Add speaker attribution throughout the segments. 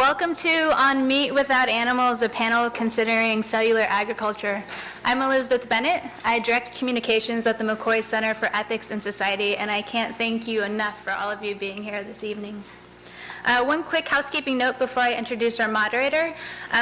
Speaker 1: Welcome to On Meat Without Animals, a panel considering cellular agriculture. I'm Elizabeth Bennett. I direct communications at the McCoy Center for Ethics and Society, and I can't thank you enough for all of you being here this evening. One quick housekeeping note before I introduce our moderator.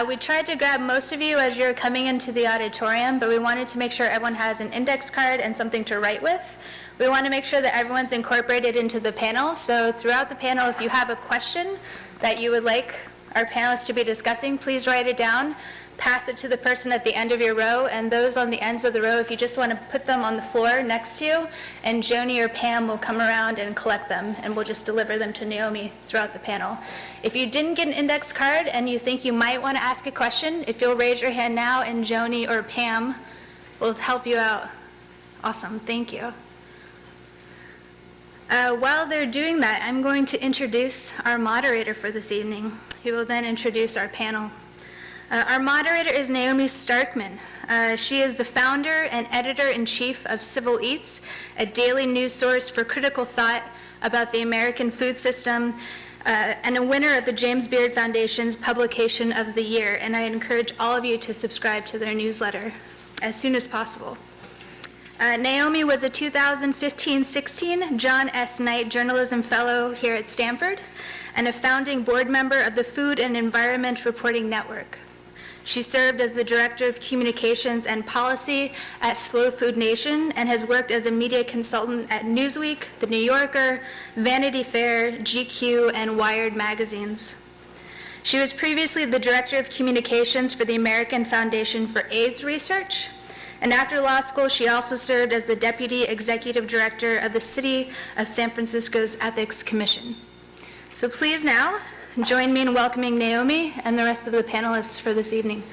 Speaker 1: We tried to grab most of you as you're coming into the auditorium, but we wanted to make sure everyone has an index card and something to write with. We want to make sure that everyone's incorporated into the panel, so throughout the panel, if you have a question that you would like our panelists to be discussing, please write it down, pass it to the person at the end of your row, and those on the ends of the row, if you just want to put them on the floor next to you, and Joni or Pam will come around and collect them, and we'll just deliver them to Naomi throughout the panel. If you didn't get an index card and you think you might want to ask a question, if you'll raise your hand now, and Joni or Pam will help you out. Awesome, thank you. While they're doing that, I'm going to introduce our moderator for this evening. He will then introduce our panel. Our moderator is Naomi Starkman. She is the founder and editor-in-chief of Civil Eats, a daily news source for critical thought about the American food system, and a winner of the James Beard Foundation's Publication of the Year. And I encourage all of you to subscribe to their newsletter as soon as possible. Naomi was a 2015-16 John S. Knight Journalism Fellow here at Stanford and a founding board member of the Food and Environment Reporting Network. She served as the Director of Communications and Policy at Slow Food Nation and has worked as a media consultant at Newsweek, The New Yorker, Vanity Fair, GQ, and Wired magazines. She was previously the Director of Communications for the American Foundation for AIDS Research. And after law school, she also served as the Deputy Executive Director of the City of San Francisco's Ethics Commission. So please now, join me in welcoming Naomi and the rest of the panelists for this evening.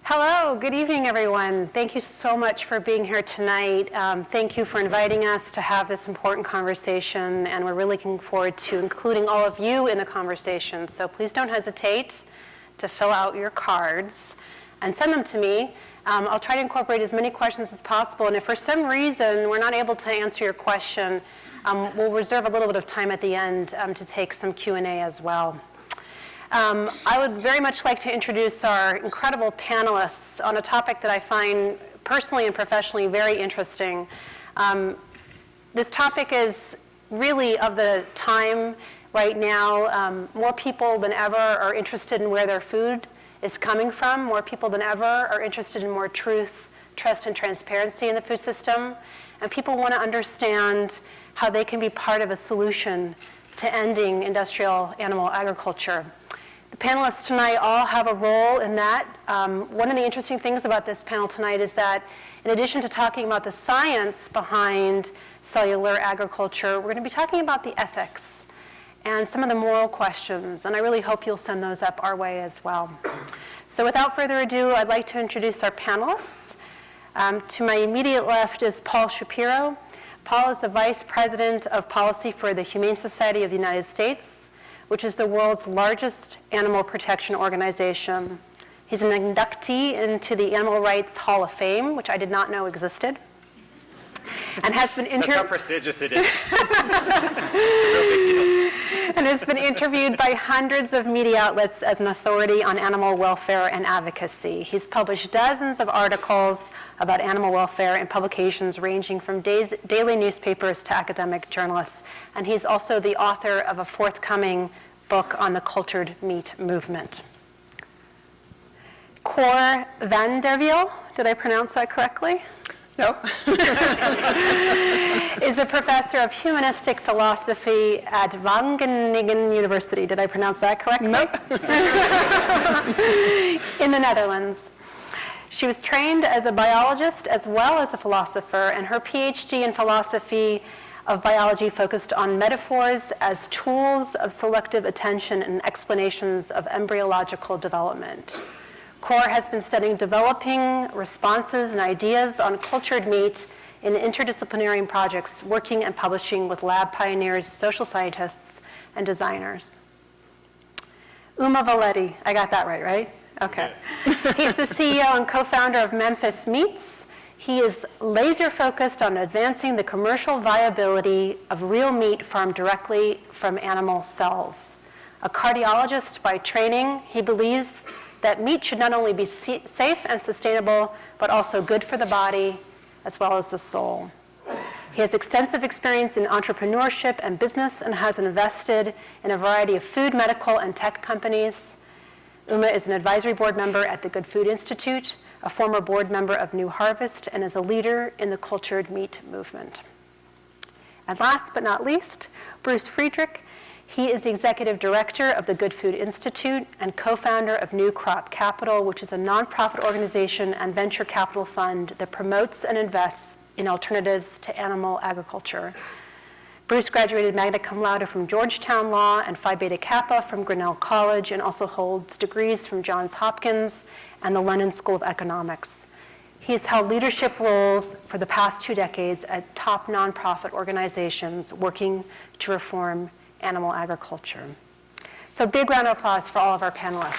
Speaker 2: Hello, good evening, everyone. Thank you so much for being here tonight. Thank you for inviting us to have this important conversation, and we're really looking forward to including all of you in the conversation. So please don't hesitate to fill out your cards and send them to me. I'll try to incorporate as many questions as possible, and if for some reason we're not able to answer your question, we'll reserve a little bit of time at the end to take some Q&A as well. I would very much like to introduce our incredible panelists on a topic that I find personally and professionally very interesting. This topic is really of the time right now. More people than ever are interested in where their food is coming from. More people than ever are interested in more truth, trust, and transparency in the food system. And people want to understand how they can be part of a solution to ending industrial animal agriculture. The panelists tonight all have a role in that. One of the interesting things about this panel tonight is that in addition to talking about the science behind cellular agriculture, we're going to be talking about the ethics and some of the moral questions, and I really hope you'll send those up our way as well. So without further ado, I'd like to introduce our panelists. To my immediate left is Paul Shapiro. Paul is the Vice President of Policy for the Humane Society of the United States, which is the world's largest animal protection organization. He's an inductee into the Animal Rights Hall of Fame, which I did not know existed, and has been
Speaker 3: That's how prestigious it is.
Speaker 2: and has been interviewed by hundreds of media outlets as an authority on animal welfare and advocacy. He's published dozens of articles about animal welfare in publications ranging from daily newspapers to academic journalists. And he's also the author of a forthcoming book on the cultured meat movement. Cor van der Wiel, did I pronounce that correctly?
Speaker 3: No.
Speaker 2: Is a professor of humanistic philosophy at Wageningen University. Did I pronounce that correctly?
Speaker 3: Nope.
Speaker 2: In the Netherlands. She was trained as a biologist as well as a philosopher, and her PhD in philosophy of biology focused on metaphors as tools of selective attention and explanations of embryological development. CORE has been studying developing responses and ideas on cultured meat in interdisciplinary projects, working and publishing with lab pioneers, social scientists, and designers. Valeti, I got that right? Okay. He's the CEO and co-founder of Memphis Meats. He is laser focused on advancing the commercial viability of real meat farmed directly from animal cells. A cardiologist by training, he believes that meat should not only be safe and sustainable, but also good for the body as well as the soul. He has extensive experience in entrepreneurship and business and has invested in a variety of food, medical, and tech companies. Is an advisory board member at the Good Food Institute, a former board member of New Harvest, and is a leader in the cultured meat movement. And last but not least, Bruce Friedrich. He is the executive director of the Good Food Institute and co-founder of New Crop Capital, which is a nonprofit organization and venture capital fund that promotes and invests in alternatives to animal agriculture. Bruce graduated magna cum laude from Georgetown Law and Phi Beta Kappa from Grinnell College, and also holds degrees from Johns Hopkins and the London School of Economics. He has held leadership roles for the past 2 decades at top nonprofit organizations working to reform animal agriculture. So big round of applause for all of our panelists.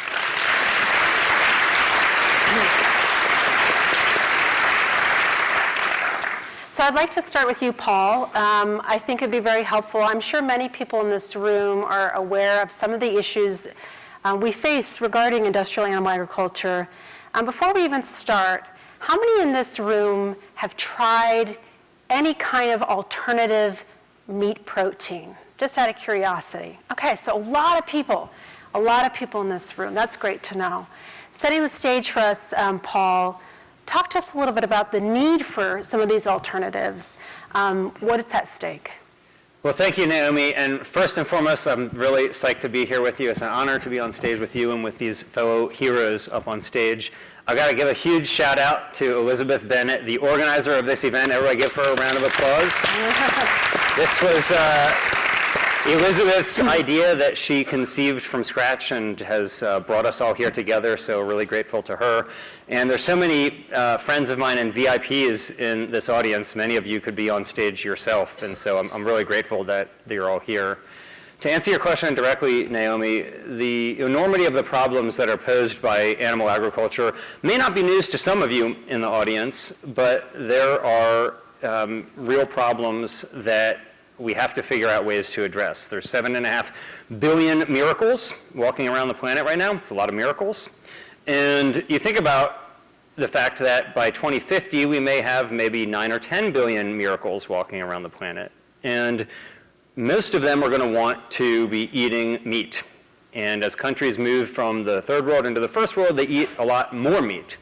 Speaker 2: So I'd like to start with you, Paul. I think it'd be very helpful. I'm sure many people in this room are aware of some of the issues we face regarding industrial animal agriculture. Before we even start, how many in this room have tried any kind of alternative meat protein? Just out of curiosity. Okay, so a lot of people in this room. That's great to know. Setting the stage for us, Paul, talk to us a little bit about the need for some of these alternatives. What is at stake?
Speaker 3: Well, thank you, Naomi. And first and foremost, I'm really psyched to be here with you. It's an honor to be on stage with you and with these fellow heroes up on stage. I've got to give a huge shout out to Elizabeth Bennett, the organizer of this event. Everybody give her a round of applause. This was Elizabeth's idea that she conceived from scratch and has brought us all here together, so really grateful to her. And there's so many friends of mine and VIPs in this audience. Many of you could be on stage yourself, and so I'm really grateful that you're all here. To answer your question directly, Naomi, the enormity of the problems that are posed by animal agriculture may not be news to some of you in the audience, but there are real problems that we have to figure out ways to address. There's 7.5 billion miracles walking around the planet right now. It's a lot of miracles. And you think about the fact that by 2050, we may have maybe 9 or 10 billion miracles walking around the planet. And most of them are going to want to be eating meat. And as countries move from the third world into the first world, they eat a lot more meat.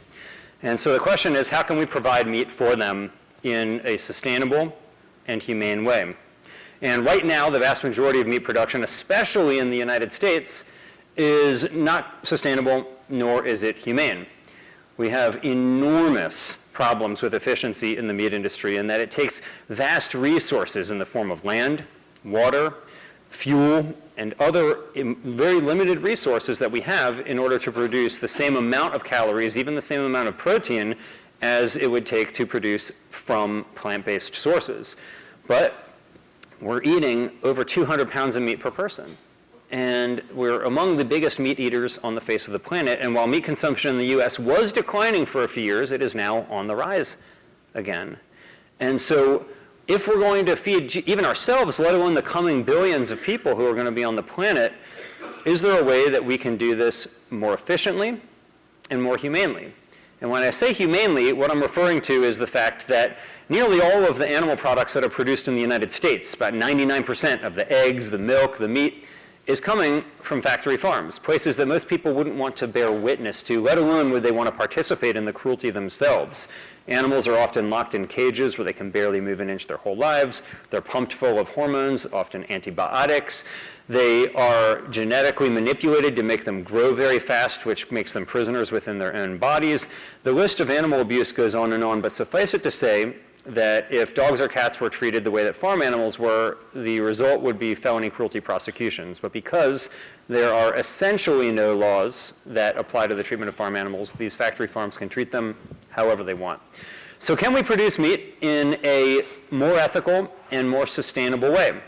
Speaker 3: And so the question is, how can we provide meat for them in a sustainable and humane way? And right now, the vast majority of meat production, especially in the United States, is not sustainable, nor is it humane. We have enormous problems with efficiency in the meat industry in that it takes vast resources in the form of land, water, fuel, and other very limited resources that we have in order to produce the same amount of calories, even the same amount of protein, as it would take to produce from plant-based sources. But we're eating over 200 pounds of meat per person. And we're among the biggest meat eaters on the face of the planet. And while meat consumption in the US was declining for a few years, it is now on the rise again. And so if we're going to feed even ourselves, let alone the coming billions of people who are going to be on the planet, is there a way that we can do this more efficiently and more humanely? And when I say humanely, what I'm referring to is the fact that nearly all of the animal products that are produced in the United States, about 99% of the eggs, the milk, the meat, is coming from factory farms, places that most people wouldn't want to bear witness to, let alone would they want to participate in the cruelty themselves. Animals are often locked in cages where they can barely move an inch their whole lives. They're pumped full of hormones, often antibiotics. They are genetically manipulated to make them grow very fast, which makes them prisoners within their own bodies. The list of animal abuse goes on, but suffice it to say that if dogs or cats were treated the way that farm animals were, the result would be felony cruelty prosecutions. But because there are essentially no laws that apply to the treatment of farm animals, these factory farms can treat them however they want. So can we produce meat in a more ethical and more sustainable way?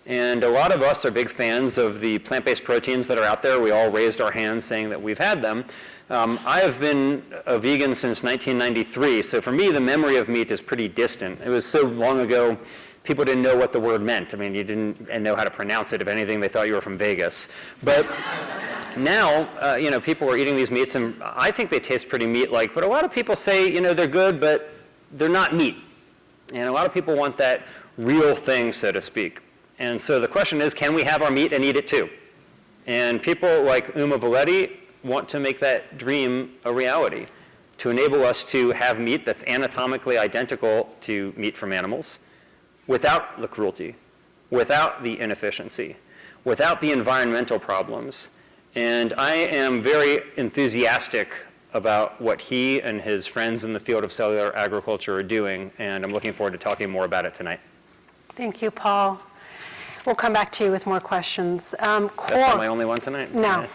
Speaker 3: And a lot of us are big fans of the plant-based proteins that are out there. We all raised our hands saying that we've had them. I have been a vegan since 1993, so for me, the memory of meat is pretty distant. It was so long ago, people didn't know what the word meant. I mean, you didn't know how to pronounce it. If anything, they thought you were from Vegas. But now, people are eating these meats, and I think they taste pretty meat-like. But a lot of people say, they're good, but they're not meat. And a lot of people want that real thing, so to speak. And so the question is, can we have our meat and eat it too? And people like Valeti want to make that dream a reality, to enable us to have meat that's anatomically identical to meat from animals, without the cruelty, without the inefficiency, without the environmental problems. And I am very enthusiastic about what he and his friends in the field of cellular agriculture are doing, and I'm looking forward to talking more about it tonight.
Speaker 2: Thank you, Paul. We'll come back to you with more questions.
Speaker 3: That's not my only one tonight?
Speaker 2: No,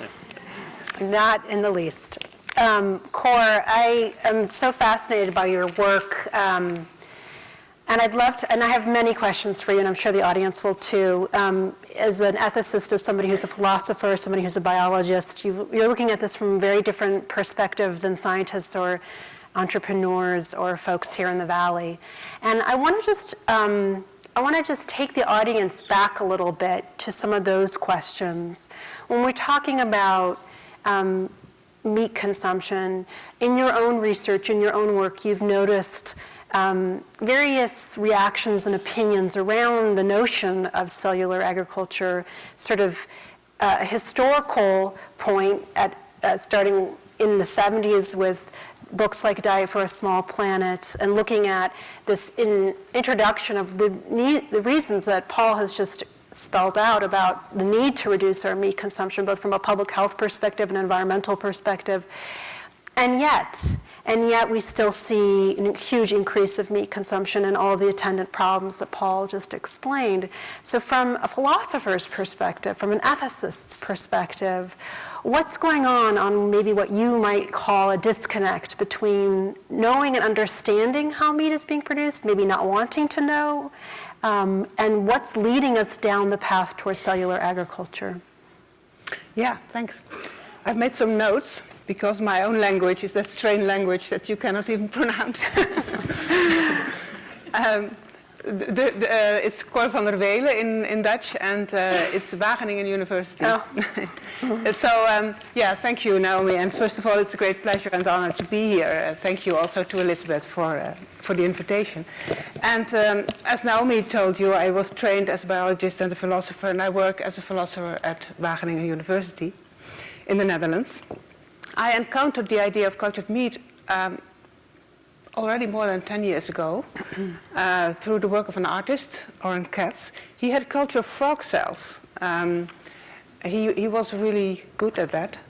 Speaker 2: not in the least. Cor, I am so fascinated by your work, and I'd love to, and I have many questions for you, and I'm sure the audience will too. As an ethicist, as somebody who's a philosopher, somebody who's a biologist, you're looking at this from a very different perspective than scientists or entrepreneurs or folks here in the Valley. And I want to just take the audience back a little bit to some of those questions. When we're talking about meat consumption, in your own research, in your own work, you've noticed various reactions and opinions around the notion of cellular agriculture, sort of a historical point at starting in the 70s with books like Diet for a Small Planet, and looking at this introduction of the reasons that Paul has just spelled out about the need to reduce our meat consumption, both from a public health perspective and environmental perspective. And yet we still see a huge increase of meat consumption and all the attendant problems that Paul just explained. So from a philosopher's perspective, from an ethicist's perspective, what's going on maybe what you might call a disconnect between knowing and understanding how meat is being produced, maybe not wanting to know, and what's leading us down the path towards cellular agriculture?
Speaker 4: Yeah, thanks. I've made some notes because my own language is that strange language that you cannot even pronounce. It's Cor van der Weele in Dutch, and it's Wageningen University.
Speaker 2: Oh.
Speaker 4: So, thank you, Naomi. And first of all, it's a great pleasure and honor to be here. Thank you also to Elizabeth for the invitation. And as Naomi told you, I was trained as a biologist and a philosopher, and I work as a philosopher at Wageningen University in the Netherlands. I encountered the idea of cultured meat already more than 10 years ago through the work of an artist, Oren Katz. He had cultured frog cells. He was really good at that.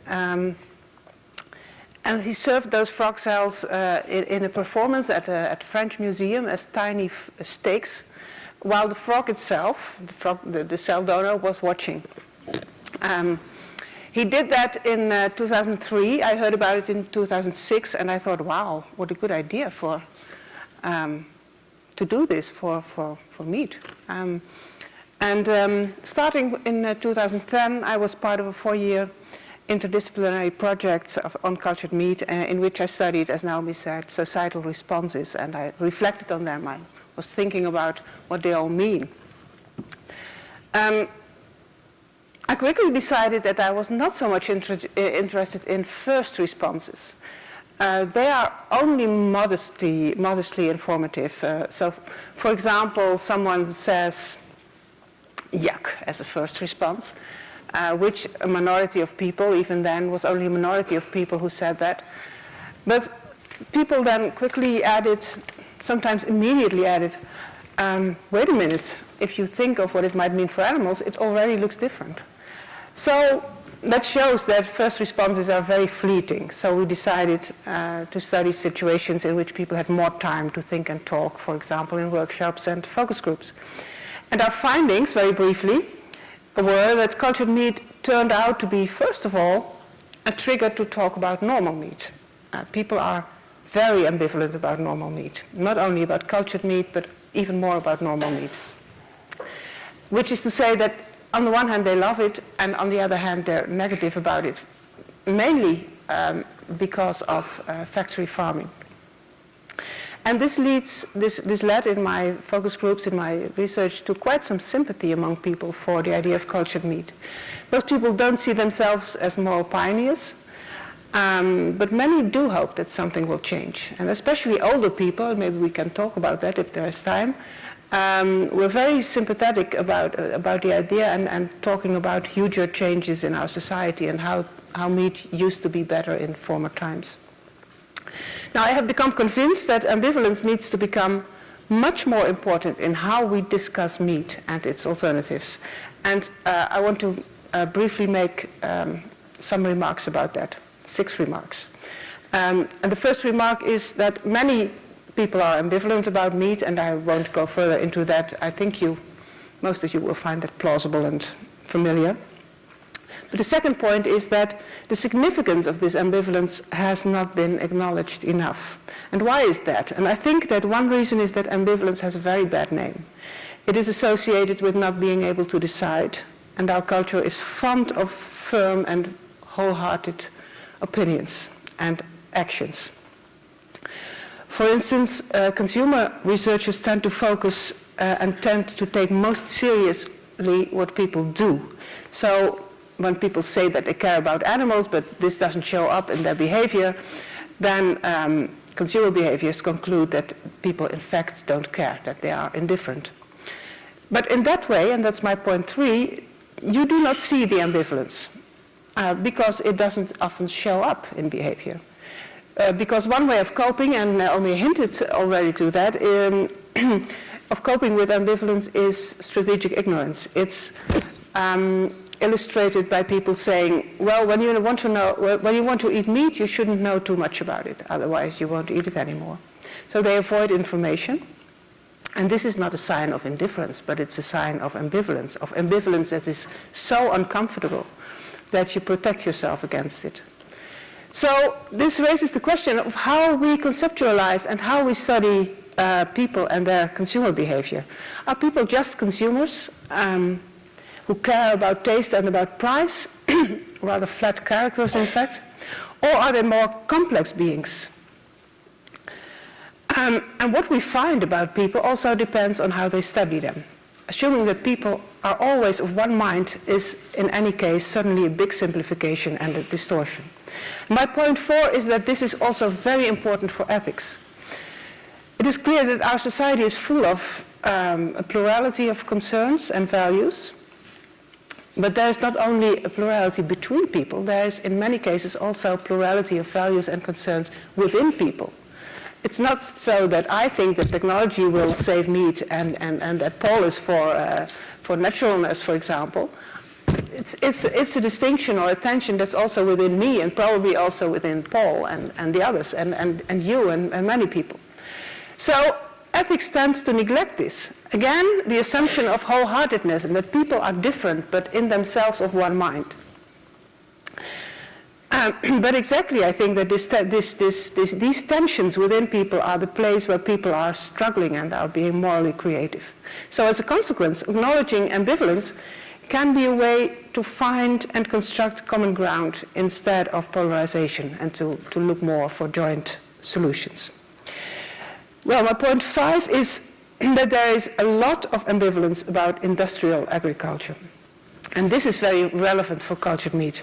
Speaker 4: And he served those frog cells in a performance at a French museum as tiny steaks, while the frog itself, the cell donor, was watching. He did that in 2003. I heard about it in 2006, and I thought, wow, what a good idea to do this for meat. Starting in 2010, I was part of a 4-year interdisciplinary project on cultured meat in which I studied, as Naomi said, societal responses, and I reflected on them. I was thinking about what they all mean. I quickly decided that I was not so much interested in first responses. They are only modestly informative. So, for example, someone says, yuck, as a first response, which a minority of people, even then, was only a minority of people who said that. But people then quickly added, sometimes immediately added, wait a minute, if you think of what it might mean for animals, it already looks different. So that shows that first responses are very fleeting. So we decided to study situations in which people had more time to think and talk, for example, in workshops and focus groups. And our findings, very briefly, were that cultured meat turned out to be, first of all, a trigger to talk about normal meat. People are very ambivalent about normal meat, not only about cultured meat, but even more about normal meat. Which is to say that on the one hand they love it, and on the other hand they're negative about it, mainly because of factory farming. And this led in my focus groups, in my research, to quite some sympathy among people for the idea of cultured meat. Most people don't see themselves as moral pioneers, but many do hope that something will change. And especially older people, maybe we can talk about that if there is time, were very sympathetic about the idea and talking about huger changes in our society and how meat used to be better in former times. Now, I have become convinced that ambivalence needs to become much more important in how we discuss meat and its alternatives. And I want to briefly make some remarks about that, 6 remarks. And the first remark is that many people are ambivalent about meat, and I won't go further into that. I think most of you will find that plausible and familiar. But the second point is that the significance of this ambivalence has not been acknowledged enough. And why is that? And I think that one reason is that ambivalence has a very bad name. It is associated with not being able to decide, and our culture is fond of firm and wholehearted opinions and actions. For instance, consumer researchers tend to focus and tend to take most seriously what people do. So when people say that they care about animals, but this doesn't show up in their behavior, then consumer behaviors conclude that people in fact don't care, that they are indifferent. But in that way, and that's my point 3, you do not see the ambivalence because it doesn't often show up in behavior. Because one way of coping, and Naomi hinted already to that, of coping with ambivalence is strategic ignorance. It's illustrated by people saying, well, when you want to eat meat, you shouldn't know too much about it, otherwise you won't eat it anymore. So they avoid information. And this is not a sign of indifference, but it's a sign of ambivalence that is so uncomfortable that you protect yourself against it. So this raises the question of how we conceptualize and how we study people and their consumer behavior. Are people just consumers who care about taste and about price, rather flat characters in fact, or are they more complex beings? And what we find about people also depends on how they study them. Assuming that people are always of one mind is, in any case, certainly a big simplification and a distortion. My point 4 is that this is also very important for ethics. It is clear that our society is full of a plurality of concerns and values, but there is not only a plurality between people, there is in many cases also a plurality of values and concerns within people. It's not so that I think that technology will save meat and that Paul is for naturalness, for example. It's a distinction or a tension that's also within me and probably also within Paul and the others and you and many people. So ethics tends to neglect this. Again, the assumption of wholeheartedness and that people are different but in themselves of one mind. But exactly, I think that these tensions within people are the place where people are struggling and are being morally creative. So as a consequence, acknowledging ambivalence can be a way to find and construct common ground instead of polarization and to look more for joint solutions. Well, my point 5 is that there is a lot of ambivalence about industrial agriculture. And this is very relevant for cultured meat.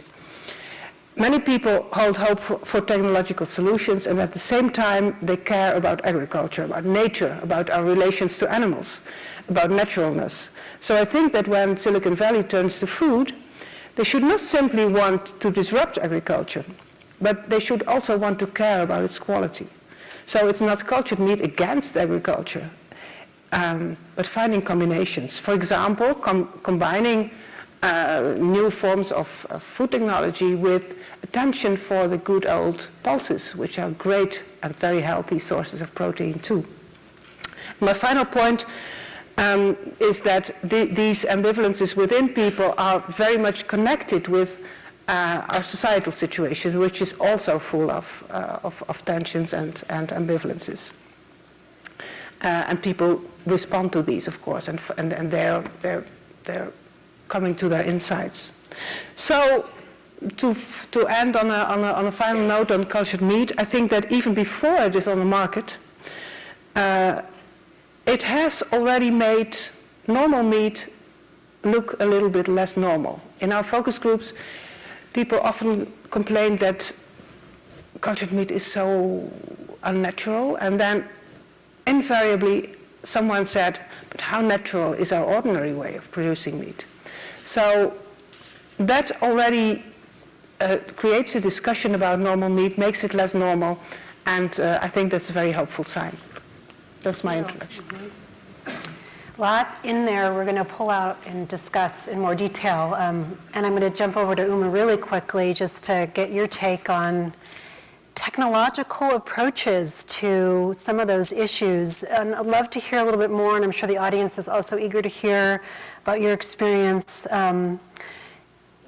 Speaker 4: Many people hold hope for technological solutions, and at the same time they care about agriculture, about nature, about our relations to animals, about naturalness. So I think that when Silicon Valley turns to food, they should not simply want to disrupt agriculture, but they should also want to care about its quality. So it's not cultured meat against agriculture, but finding combinations. For example, combining new forms of food technology with attention for the good old pulses, which are great and very healthy sources of protein too. My final point is that these ambivalences within people are very much connected with our societal situation, which is also full of tensions and ambivalences. And people respond to these, of course, and they're coming to their insights. So, to end on a final note on cultured meat, I think that even before it is on the market, it has already made normal meat look a little bit less normal. In our focus groups, people often complain that cultured meat is so unnatural, and then invariably someone said, but how natural is our ordinary way of producing meat? So that already creates a discussion about normal meat, makes it less normal, and I think that's a very hopeful sign. That's my introduction.
Speaker 2: A lot in there we're going to pull out and discuss in more detail. And I'm going to jump over to Uma really quickly just to get your take on technological approaches to some of those issues. And I'd love to hear a little bit more, and I'm sure the audience is also eager to hear about your experience.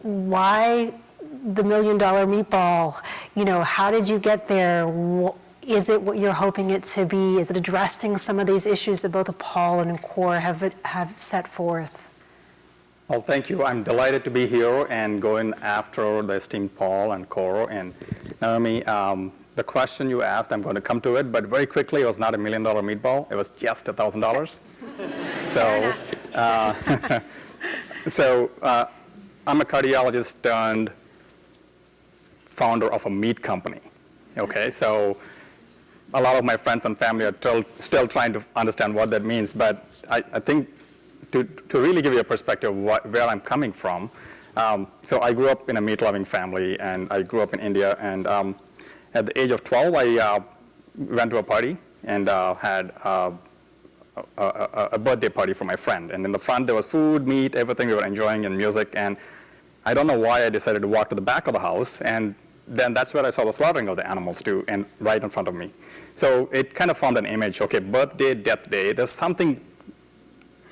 Speaker 2: Why the $1 million meatball? You know, how did you get there? Is it what you're hoping it to be? Is it addressing some of these issues that both Paul and Cor have set forth?
Speaker 5: Well, thank you. I'm delighted to be here and going after the esteemed Paul and Cor and Naomi. The question you asked, I'm going to come to it, but very quickly, it was not $1 million meatball. It was just $1,000. So, I'm a cardiologist turned founder of a meat company. Okay, so a lot of my friends and family are still trying to understand what that means, but I think to really give you a perspective of where I'm coming from, so I grew up in a meat-loving family, and I grew up in India, and at the age of 12, I went to a party and had a birthday party for my friend, and in the front there was food, meat, everything we were enjoying, and music, and I don't know why I decided to walk to the back of the house, and then that's where I saw the slaughtering of the animals too, and right in front of me. So it kind of formed an image, okay, birthday, death day, there's something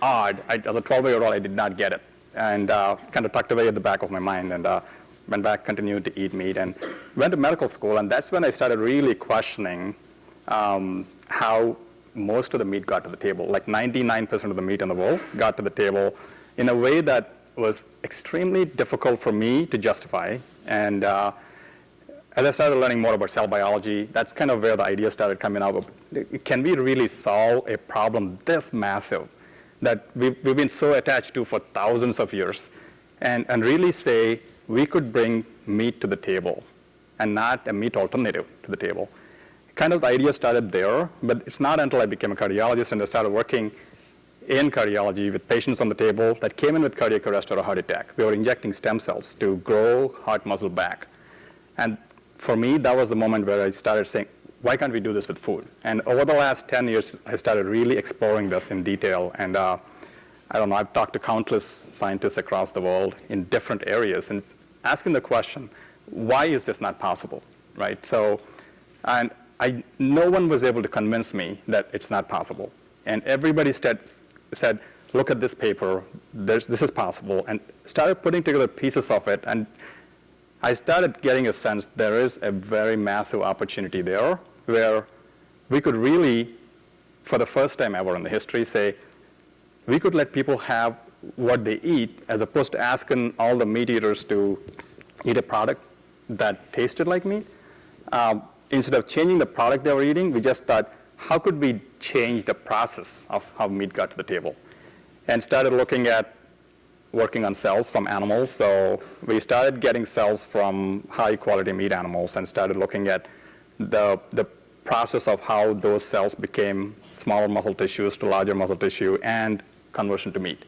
Speaker 5: odd. As a 12-year-old, I did not get it, and kind of tucked away at the back of my mind, and went back, continued to eat meat, and went to medical school, and that's when I started really questioning how most of the meat got to the table. Like 99% of the meat in the world got to the table in a way that was extremely difficult for me to justify, and as I started learning more about cell biology, that's kind of where the idea started coming out. Can we really solve a problem this massive that we've been so attached to for thousands of years, and really say we could bring meat to the table and not a meat alternative to the table? Kind of the idea started there, but it's not until I became a cardiologist and I started working in cardiology with patients on the table that came in with cardiac arrest or a heart attack. We were injecting stem cells to grow heart muscle back. And for me, that was the moment where I started saying, why can't we do this with food? And over the last 10 years, I started really exploring this in detail. And I don't know, I've talked to countless scientists across the world in different areas and asking the question, why is this not possible, right? So, and no one was able to convince me that it's not possible. And everybody said, look at this paper, this is possible, and started putting together pieces of it. And I started getting a sense there is a very massive opportunity there where we could really, for the first time ever in the history, say we could let people have what they eat as opposed to asking all the meat eaters to eat a product that tasted like meat. Instead of changing the product they were eating, we just thought, how could we change the process of how meat got to the table? And started looking at working on cells from animals. So we started getting cells from high quality meat animals and started looking at the process of how those cells became smaller muscle tissues to larger muscle tissue and conversion to meat.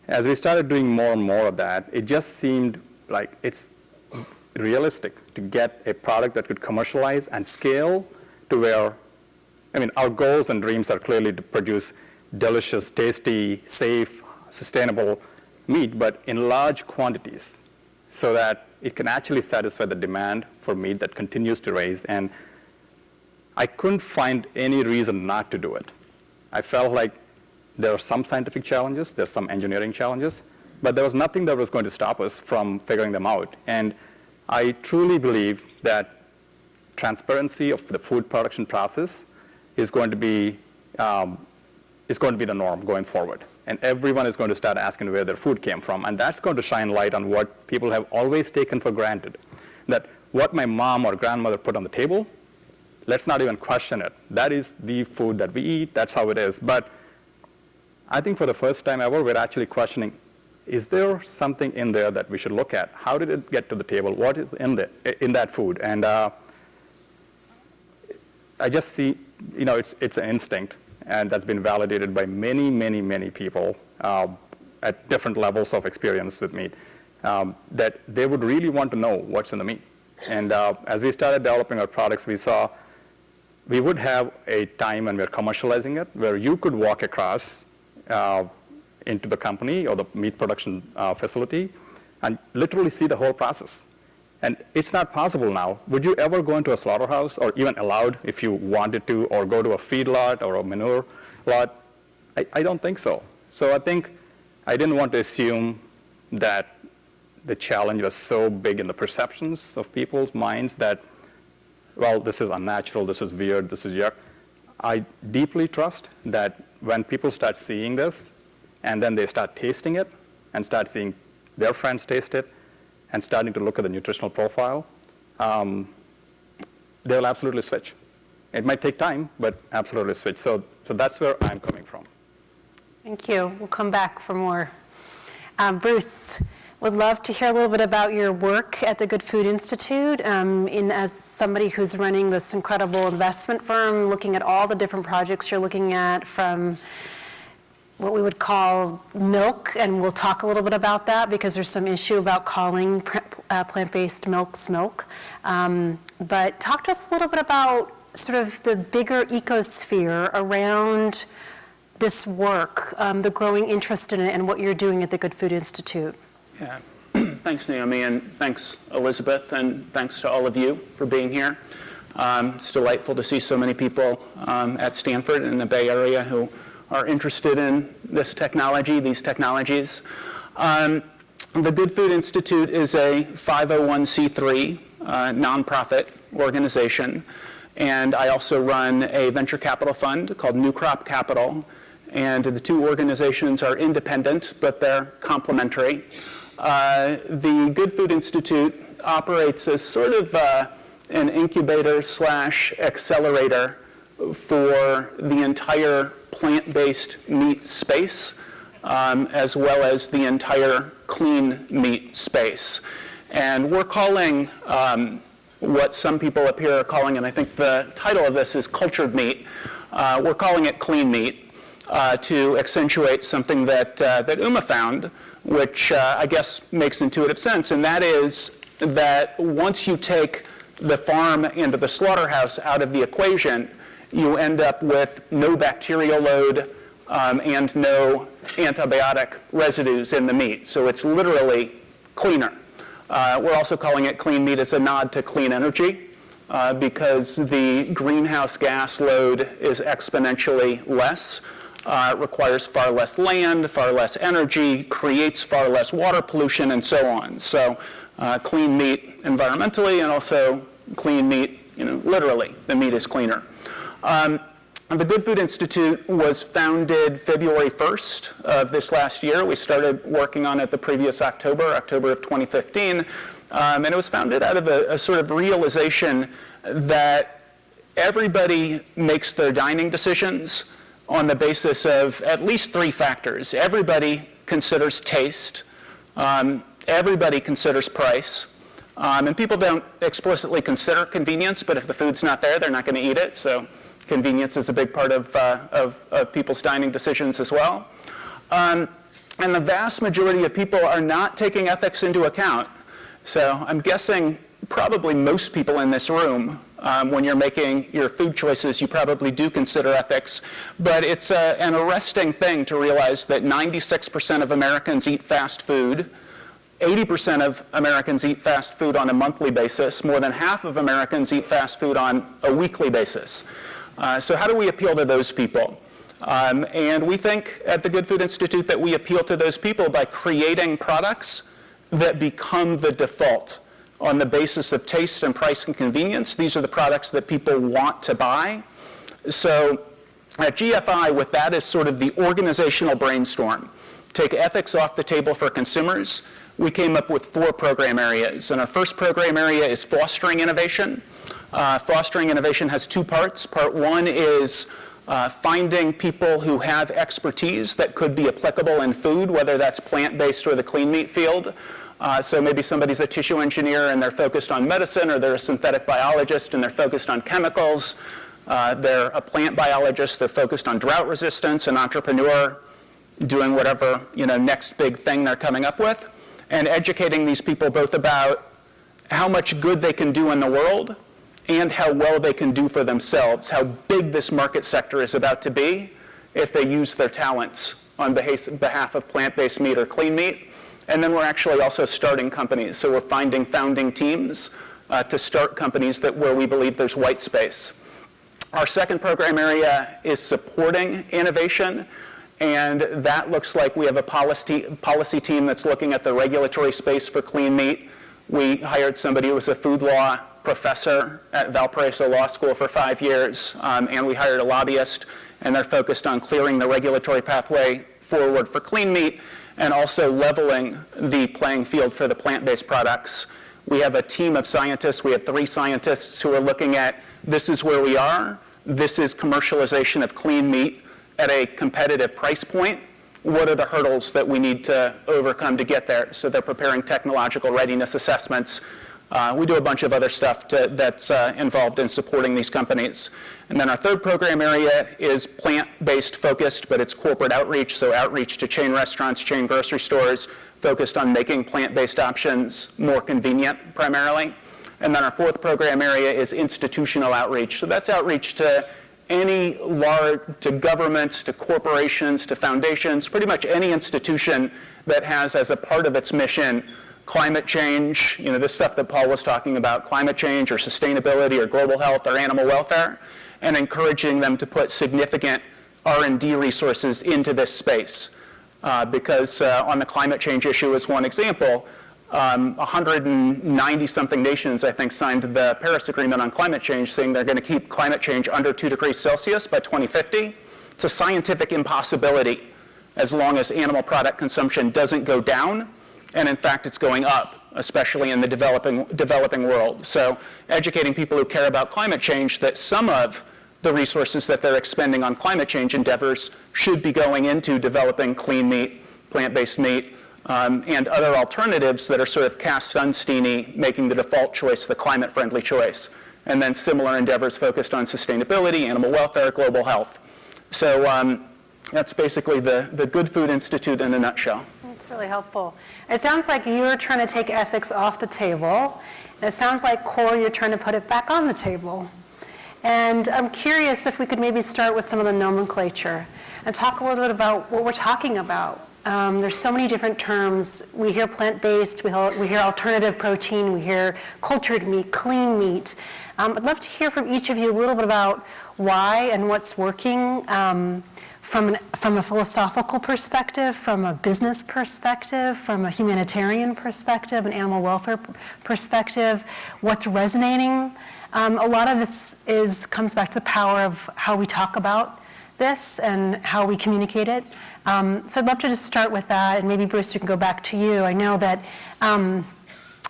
Speaker 5: As we started doing more and more of that, it just seemed like it's realistic to get a product that could commercialize and scale to where, I mean, our goals and dreams are clearly to produce delicious, tasty, safe, sustainable meat, but in large quantities, so that it can actually satisfy the demand for meat that continues to rise. And I couldn't find any reason not to do it. I felt like there are some scientific challenges, there's some engineering challenges, but there was nothing that was going to stop us from figuring them out. And I truly believe that transparency of the food production process is going to be the norm going forward. And everyone is going to start asking where their food came from. And that's going to shine light on what people have always taken for granted, that what my mom or grandmother put on the table, let's not even question it. That is the food that we eat. That's how it is. But I think for the first time ever, we're actually questioning, is there something in there that we should look at? How did it get to the table? What is in that food? And I just see, it's an instinct, and that's been validated by many, many, many people at different levels of experience with meat, that they would really want to know what's in the meat. And as we started developing our products, we saw we would have a time when we're commercializing it where you could walk across into the company or the meat production facility and literally see the whole process. And it's not possible now. Would you ever go into a slaughterhouse, or even allowed if you wanted to, or go to a feed lot or a manure lot? I don't think so. So I think I didn't want to assume that the challenge was so big in the perceptions of people's minds that, well, this is unnatural, this is weird, this is yuck. I deeply trust that when people start seeing this, and then they start tasting it, and start seeing their friends taste it, and starting to look at the nutritional profile, they'll absolutely switch. It might take time, but absolutely switch. So that's where I'm coming from.
Speaker 2: Thank you. We'll come back for more. Bruce, would love to hear a little bit about your work at the Good Food Institute, as somebody who's running this incredible investment firm, looking at all the different projects you're looking at, from what we would call milk, and we'll talk a little bit about that because there's some issue about calling plant-based milks milk. But talk to us a little bit about sort of the bigger ecosphere around this work, the growing interest in it, and what you're doing at the Good Food Institute.
Speaker 6: Yeah. Thanks, Naomi, and thanks, Elizabeth, and thanks to all of you for being here. It's delightful to see so many people at Stanford and in the Bay Area who are interested in this technology, these technologies. The Good Food Institute is a 501c3 nonprofit organization, and I also run a venture capital fund called New Crop Capital, and the two organizations are independent, but they're complementary. The Good Food Institute operates as sort of an incubator / accelerator for the entire plant-based meat space, as well as the entire clean meat space. And we're calling what some people up here are calling, and I think the title of this is cultured meat, we're calling it clean meat to accentuate something that Uma found, which I guess makes intuitive sense, and that is that once you take the farm and the slaughterhouse out of the equation, you end up with no bacterial load and no antibiotic residues in the meat. So it's literally cleaner. We're also calling it clean meat as a nod to clean energy because the greenhouse gas load is exponentially less, requires far less land, far less energy, creates far less water pollution, and so on. So clean meat environmentally, and also clean meat, literally, the meat is cleaner. The Good Food Institute was founded February 1st of this last year. We started working on it the previous October of 2015. And it was founded out of a sort of realization that everybody makes their dining decisions on the basis of at least three factors. Everybody considers taste. Everybody considers price. And people don't explicitly consider convenience, but if the food's not there, they're not going to eat it. So convenience is a big part of people's dining decisions as well. And the vast majority of people are not taking ethics into account. So I'm guessing probably most people in this room When you're making your food choices, you probably do consider ethics. But it's an arresting thing to realize that 96% of Americans eat fast food. 80% of Americans eat fast food on a monthly basis. More than half of Americans eat fast food on a weekly basis. So how do we appeal to those people? And we think at the Good Food Institute that we appeal to those people by creating products that become the default on the basis of taste and price and convenience. These are the products that people want to buy. So at GFI, with that as sort of the organizational brainstorm, take ethics off the table for consumers, we came up with 4 program areas. And our first program area is fostering innovation. Fostering innovation has 2 parts. Part 1 is finding people who have expertise that could be applicable in food, whether that's plant-based or the clean meat field. So maybe somebody's a tissue engineer and they're focused on medicine, or they're a synthetic biologist and they're focused on chemicals. They're a plant biologist, they're focused on drought resistance, an entrepreneur doing whatever next big thing they're coming up with, and educating these people both about how much good they can do in the world and how well they can do for themselves, how big this market sector is about to be if they use their talents on behalf of plant-based meat or clean meat. And then we're actually also starting companies. So we're finding founding teams to start companies where we believe there's white space. Our second program area is supporting innovation. And that looks like we have a policy team that's looking at the regulatory space for clean meat. We hired somebody who was a food law professor at Valparaiso Law School for 5 years. And we hired a lobbyist. And they're focused on clearing the regulatory pathway forward for clean meat, and also leveling the playing field for the plant-based products. We have a team of scientists. We have 3 scientists who are looking at, this is where we are. This is commercialization of clean meat at a competitive price point. What are the hurdles that we need to overcome to get there? So they're preparing technological readiness assessments. We do a bunch of other stuff that's involved in supporting these companies. And then our third program area is plant-based focused, but it's corporate outreach, so outreach to chain restaurants, chain grocery stores, focused on making plant-based options more convenient primarily. And then our fourth program area is institutional outreach. So that's outreach to to governments, to corporations, to foundations, pretty much any institution that has as a part of its mission climate change, this stuff that Paul was talking about, climate change or sustainability or global health or animal welfare, and encouraging them to put significant R&D resources into this space. Because on the climate change issue as one example, 190-something nations, I think, signed the Paris Agreement on climate change, saying they're going to keep climate change under 2 degrees Celsius by 2050. It's a scientific impossibility as long as animal product consumption doesn't go down. And in fact, it's going up, especially in the developing world. So educating people who care about climate change that some of the resources that they're expending on climate change endeavors should be going into developing clean meat, plant-based meat, and other alternatives that are sort of Cass Sunsteiny, making the default choice the climate-friendly choice. And then similar endeavors focused on sustainability, animal welfare, global health. So that's basically the Good Food Institute in a nutshell.
Speaker 2: That's really helpful. It sounds like you're trying to take ethics off the table. And it sounds like, Core, you're trying to put it back on the table. And I'm curious if we could maybe start with some of the nomenclature and talk a little bit about what we're talking about. There's so many different terms. We hear plant-based, we hear alternative protein, we hear cultured meat, clean meat. I'd love to hear from each of you a little bit about why and what's working from a philosophical perspective, from a business perspective, from a humanitarian perspective, an animal welfare perspective, what's resonating. A lot of this comes back to the power of how we talk about this and how we communicate it. So I'd love to just start with that, and maybe Bruce, we can go back to you. I know that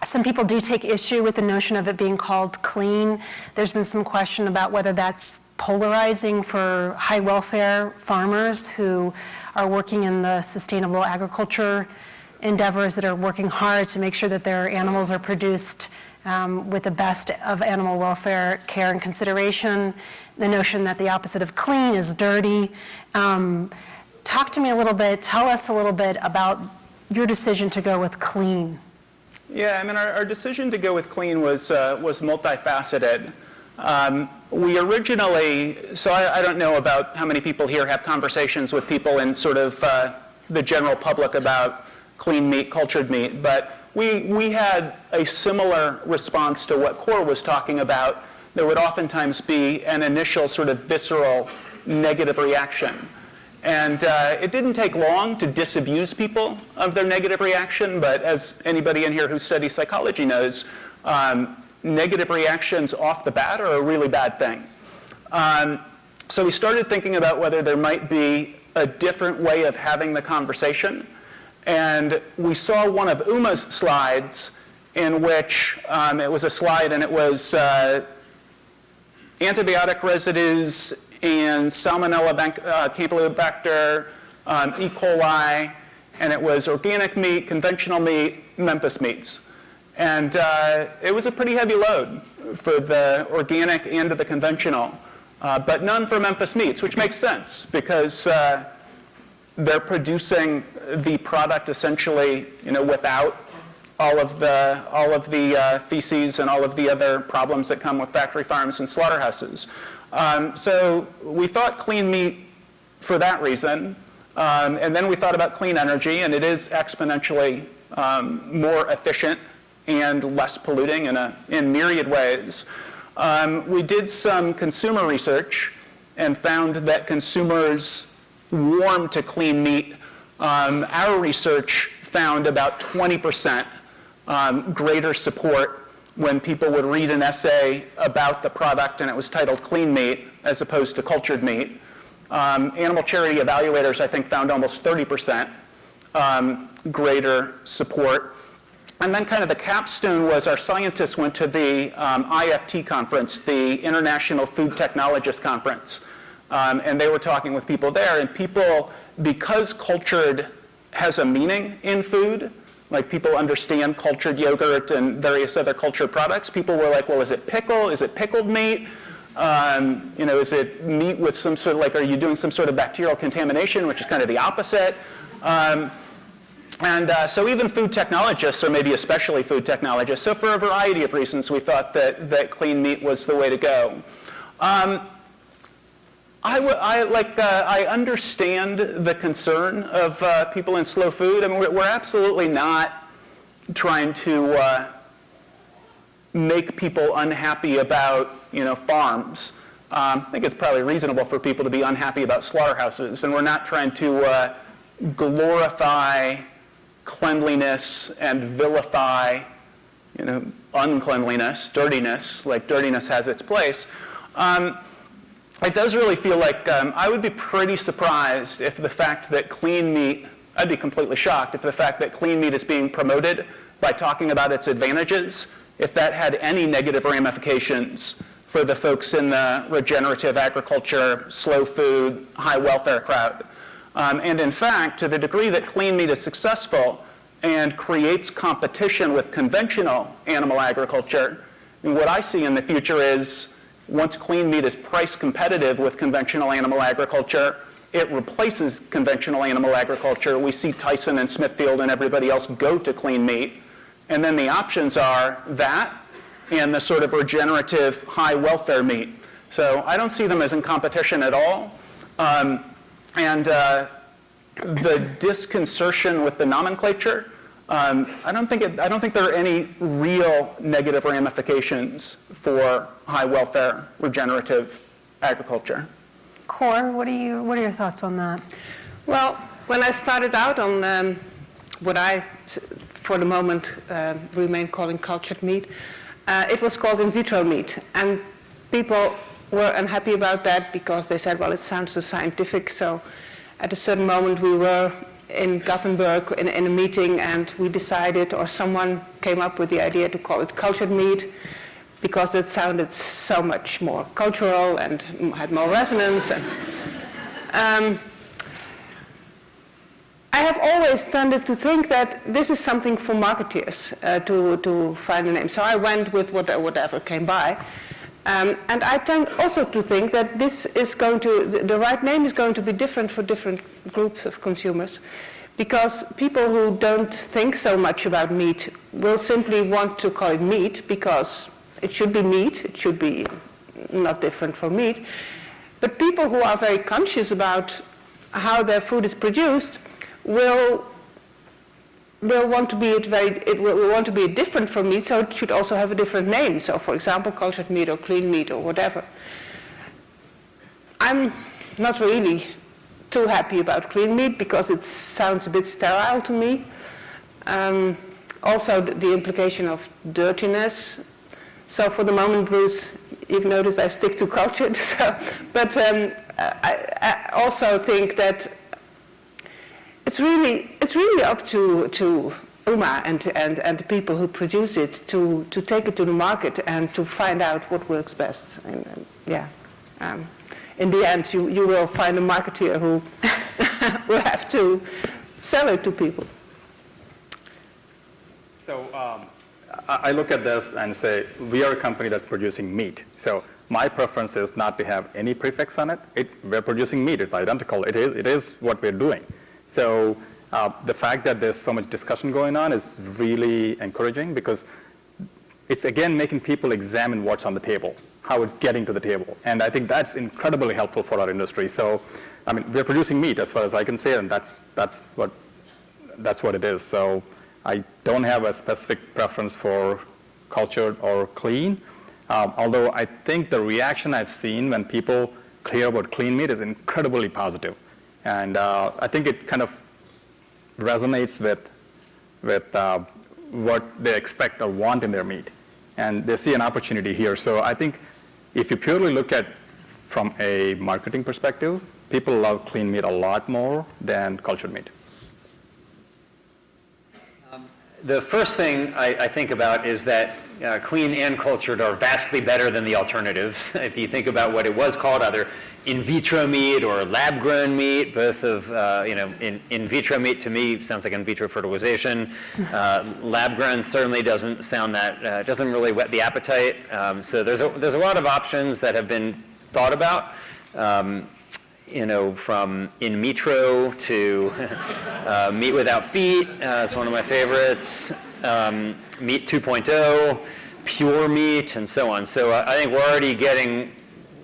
Speaker 2: some people do take issue with the notion of it being called clean. There's been some question about whether that's polarizing for high welfare farmers who are working in the sustainable agriculture endeavors, that are working hard to make sure that their animals are produced with the best of animal welfare care and consideration. The notion that the opposite of clean is dirty. Talk to me a little bit, tell us a little bit about your decision to go with clean.
Speaker 6: Yeah, I mean, our decision to go with clean was multifaceted. We originally, so I don't know about how many people here have conversations with people in sort of the general public about clean meat, cultured meat, but we had a similar response to what Cor was talking about. There would oftentimes be an initial sort of visceral negative reaction. And it didn't take long to disabuse people of their negative reaction, but as anybody in here who studies psychology knows, negative reactions off the bat are a really bad thing. So we started thinking about whether there might be a different way of having the conversation. And we saw one of Uma's slides in which it was a slide and it was antibiotic residues and Salmonella Campylobacter, E. coli, and it was organic meat, conventional meat, Memphis meats. And it was a pretty heavy load for the organic and the conventional, but none for Memphis meats, which makes sense because they're producing the product essentially, without all of the feces and all of the other problems that come with factory farms and slaughterhouses. So we thought clean meat for that reason, and then we thought about clean energy, and it is exponentially more efficient and less polluting in myriad ways. We did some consumer research and found that consumers warm to clean meat. Our research found about 20% greater support when people would read an essay about the product and it was titled clean meat as opposed to cultured meat. Animal charity evaluators, I think, found almost 30% greater support. And then kind of the capstone was our scientists went to the IFT conference, the International Food Technologists Conference. And they were talking with people there, and people, because cultured has a meaning in food, like people understand cultured yogurt and various other cultured products, people were like, well, is it pickle? Is it pickled meat? Is it meat with some sort of, are you doing some sort of bacterial contamination, which is kind of the opposite? So even food technologists, or maybe especially food technologists, so for a variety of reasons, we thought that clean meat was the way to go. I understand the concern of people in slow food. I mean, we're absolutely not trying to make people unhappy about, farms. I think it's probably reasonable for people to be unhappy about slaughterhouses, and we're not trying to glorify cleanliness and vilify, uncleanliness, dirtiness, like dirtiness has its place. It does really feel like I would be pretty surprised if the fact that clean meat, I'd be completely shocked if the fact that clean meat is being promoted by talking about its advantages, if that had any negative ramifications for the folks in the regenerative agriculture, slow food, high welfare crowd. And in fact, to the degree that clean meat is successful and creates competition with conventional animal agriculture, and what I see in the future is once clean meat is price competitive with conventional animal agriculture, it replaces conventional animal agriculture. We see Tyson and Smithfield and everybody else go to clean meat. And then the options are that and the sort of regenerative high welfare meat. So I don't see them as in competition at all. The disconcertion with the nomenclature, I don't think there are any real negative ramifications for high welfare regenerative agriculture.
Speaker 2: Cor, what are your thoughts on that?
Speaker 4: Well, when I started out on what I, for the moment, remain calling cultured meat, it was called in-vitro meat. And people were unhappy about that because they said, well, it sounds so scientific. So at a certain moment, we were in Gothenburg in a meeting, and we decided, or someone came up with the idea to call it cultured meat because it sounded so much more cultural and had more resonance. And, I have always tended to think that this is something for marketeers to find a name. So I went with whatever came by. And I tend also to think that this is going to, the right name is going to be different for different groups of consumers, because people who don't think so much about meat will simply want to call it meat because it should be meat, it should be not different from meat. But people who are very conscious about how their food is produced will want to be it will want to be different from meat, so it should also have a different name. So, for example, cultured meat or clean meat or whatever. I'm not really too happy about clean meat because it sounds a bit sterile to me. Also, the implication of dirtiness. So, for the moment, Bruce, you've noticed I stick to cultured. But I also think that it's really up to UMA and the people who produce it to take it to the market and to find out what works best. And in the end, you will find a marketeer who will have to sell it to people.
Speaker 5: So I look at this and say, we are a company that's producing meat. So my preference is not to have any prefix on it. We're producing meat. It's identical. It is what we're doing. So the fact that there's so much discussion going on is really encouraging because it's, again, making people examine what's on the table, how it's getting to the table. And I think that's incredibly helpful for our industry. So, I mean, we're producing meat as far as I can say, and that's what it is. So I don't have a specific preference for cultured or clean, although I think the reaction I've seen when people clear about clean meat is incredibly positive. And I think it kind of resonates with what they expect or want in their meat. And they see an opportunity here. So I think if you purely look at from a marketing perspective, people love clean meat a lot more than cultured meat.
Speaker 3: The first thing I think about is that clean and cultured are vastly better than the alternatives. If you think about what it was called, either in vitro meat or lab-grown meat, both of, in vitro meat to me sounds like in vitro fertilization. Lab-grown certainly doesn't sound that, doesn't really whet the appetite. So there's a lot of options that have been thought about. From in vitro to meat without feet, it's one of my favorites, meat 2.0, pure meat, and so on. So I think we're already getting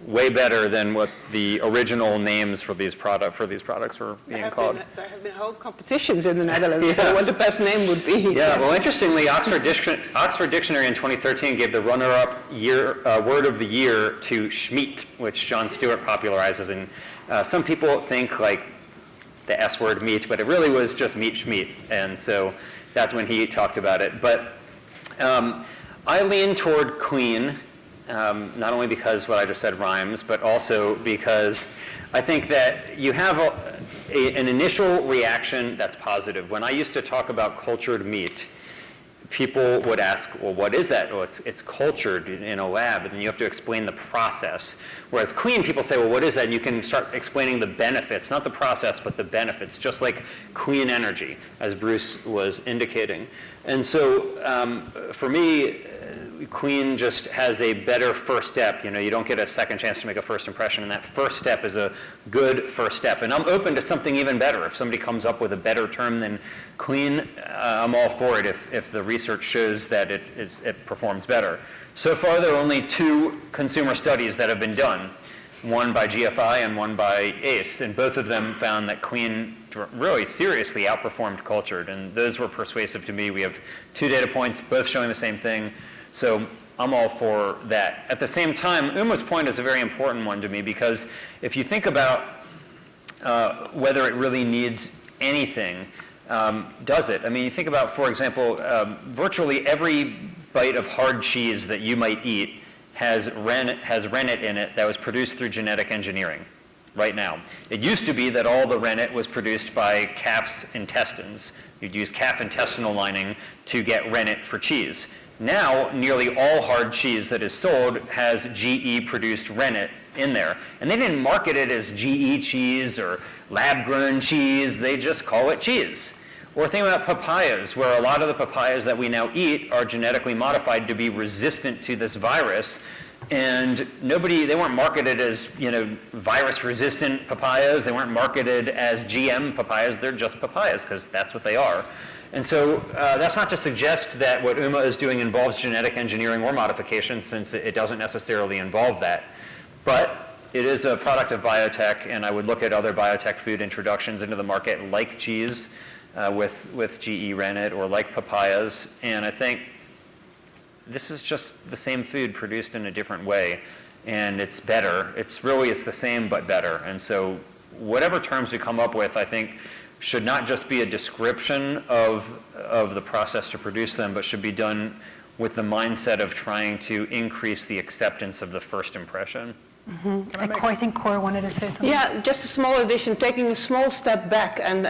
Speaker 3: way better than what the original names for these products were being called.
Speaker 4: There have been whole competitions in the Netherlands for what the best name would be.
Speaker 3: Yeah, well, interestingly, Oxford Dictionary in 2013 gave the runner-up word of the year to schmeat, which Jon Stewart popularizes. And some people think like the S word meat, but it really was just meat schmeat. And so that's when he talked about it. But I lean toward clean. Not only because what I just said rhymes, but also because I think that you have an initial reaction that's positive. When I used to talk about cultured meat, people would ask, well, what is that? Well, it's cultured in a lab, and then you have to explain the process. Whereas clean, people say, well, what is that? And you can start explaining the benefits, not the process, but the benefits, just like clean energy, as Bruce was indicating. And so for me, clean just has a better first step. You don't get a second chance to make a first impression, and that first step is a good first step. And I'm open to something even better. If somebody comes up with a better term than clean, I'm all for it if the research shows that it performs better. So far, there are only 2 consumer studies that have been done, one by GFI and one by ACE, and both of them found that clean really seriously outperformed cultured, and those were persuasive to me. We have 2 data points, both showing the same thing. So I'm all for that. At the same time, Uma's point is a very important one to me because if you think about whether it really needs anything, does it? I mean, you think about, for example, virtually every bite of hard cheese that you might eat has rennet in it that was produced through genetic engineering right now. It used to be that all the rennet was produced by calf's intestines. You'd use calf intestinal lining to get rennet for cheese. Now, nearly all hard cheese that is sold has GE-produced rennet in there. And they didn't market it as GE cheese or lab-grown cheese. They just call it cheese. Or think about papayas, where a lot of the papayas that we now eat are genetically modified to be resistant to this virus. And they weren't marketed as, virus-resistant papayas. They weren't marketed as GM papayas. They're just papayas because that's what they are. And so that's not to suggest that what UMA is doing involves genetic engineering or modification, since it doesn't necessarily involve that. But it is a product of biotech, and I would look at other biotech food introductions into the market like cheese with GE rennet, or like papayas, and I think this is just the same food produced in a different way, and it's better. It's the same but better. And so whatever terms we come up with, I think, should not just be a description of the process to produce them, but should be done with the mindset of trying to increase the acceptance of the first impression.
Speaker 2: I think Cora wanted to say something.
Speaker 4: Yeah, just a small addition, taking a small step back and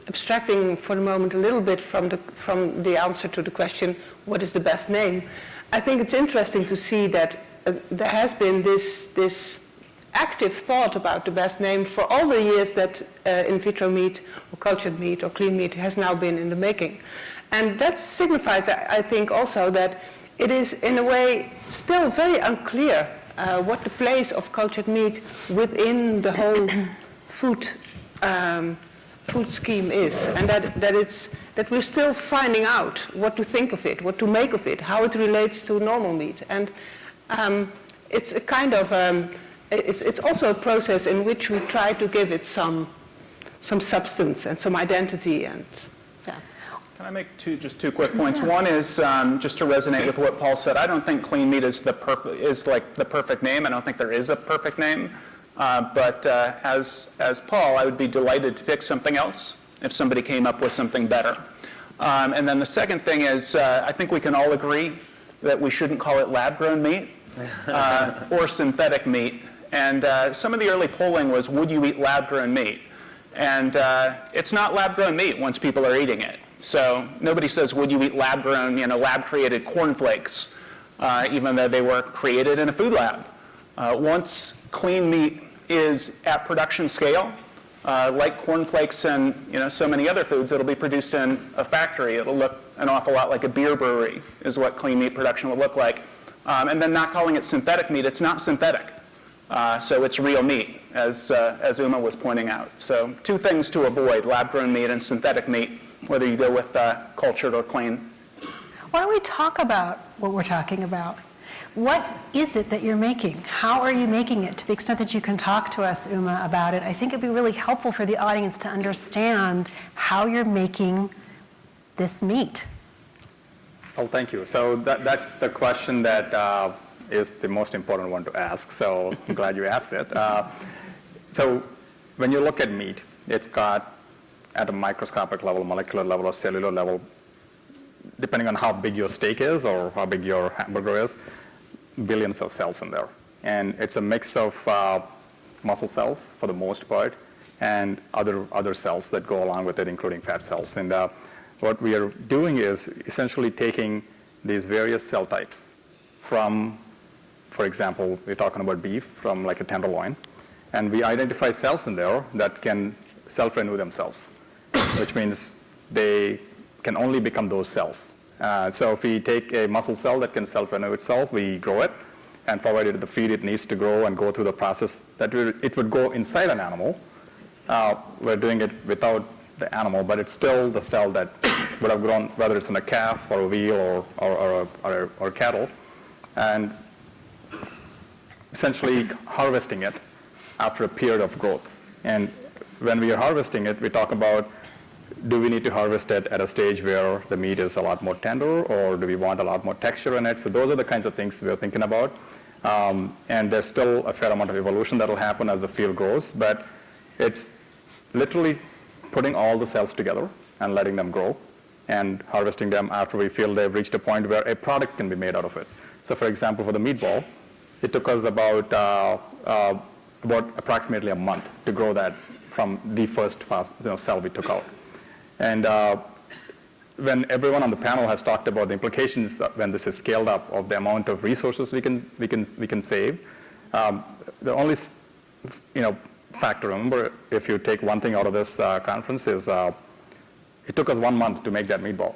Speaker 4: abstracting for the moment a little bit from the answer to the question, what is the best name? I think it's interesting to see that there has been this active thought about the best name for all the years that in vitro meat or cultured meat or clean meat has now been in the making. And that signifies, I think, also that it is in a way still very unclear what the place of cultured meat within the whole food scheme is, and that we're still finding out what to think of it, what to make of it, how it relates to normal meat. And it's a kind of it's also a process in which we try to give it some substance and some identity. And yeah.
Speaker 6: Can I make just two quick points? One is just to resonate with what Paul said. I don't think clean meat is like the perfect name. I don't think there is a perfect name. But as Paul, I would be delighted to pick something else if somebody came up with something better. And then the second thing is, I think we can all agree that we shouldn't call it lab-grown meat or synthetic meat. And some of the early polling was, would you eat lab-grown meat? And it's not lab-grown meat once people are eating it. So nobody says, would you eat lab-grown, lab-created cornflakes, even though they were created in a food lab. Once clean meat is at production scale, like cornflakes and so many other foods, it'll be produced in a factory. It'll look an awful lot like a beer brewery is what clean meat production would look like. And then not calling it synthetic meat, it's not synthetic. So it's real meat, as Uma was pointing out. So two things to avoid, lab-grown meat and synthetic meat, whether you go with cultured or clean.
Speaker 2: Why don't we talk about what we're talking about? What is it that you're making? How are you making it? To the extent that you can talk to us, Uma, about it, I think it'd be really helpful for the audience to understand how you're making this meat.
Speaker 5: Well, thank you. So that's the question that is the most important one to ask. So I'm glad you asked it. So when you look at meat, it's got, at a microscopic level, molecular level, or cellular level, depending on how big your steak is or how big your hamburger is, billions of cells in there. And it's a mix of muscle cells, for the most part, and other cells that go along with it, including fat cells. And what we are doing is essentially taking these various cell types from, for example, we're talking about beef, from like a tenderloin, and we identify cells in there that can self-renew themselves, which means they can only become those cells. So if we take a muscle cell that can self-renew itself, we grow it and provide it the feed it needs to grow and go through the process that it would go inside an animal. We're doing it without the animal, but it's still the cell that would have grown, whether it's in a calf or a veal or cattle, and essentially harvesting it after a period of growth. And when we are harvesting it, we talk about, do we need to harvest it at a stage where the meat is a lot more tender, or do we want a lot more texture in it? So those are the kinds of things we're thinking about. And there's still a fair amount of evolution that will happen as the field grows, but it's literally putting all the cells together and letting them grow and harvesting them after we feel they've reached a point where a product can be made out of it. So for example, for the meatball, it took us about approximately a month to grow that from the first cell we took out. And when everyone on the panel has talked about the implications when this is scaled up of the amount of resources we can save, the only fact to remember, if you take one thing out of this conference, is it took us 1 month to make that meatball.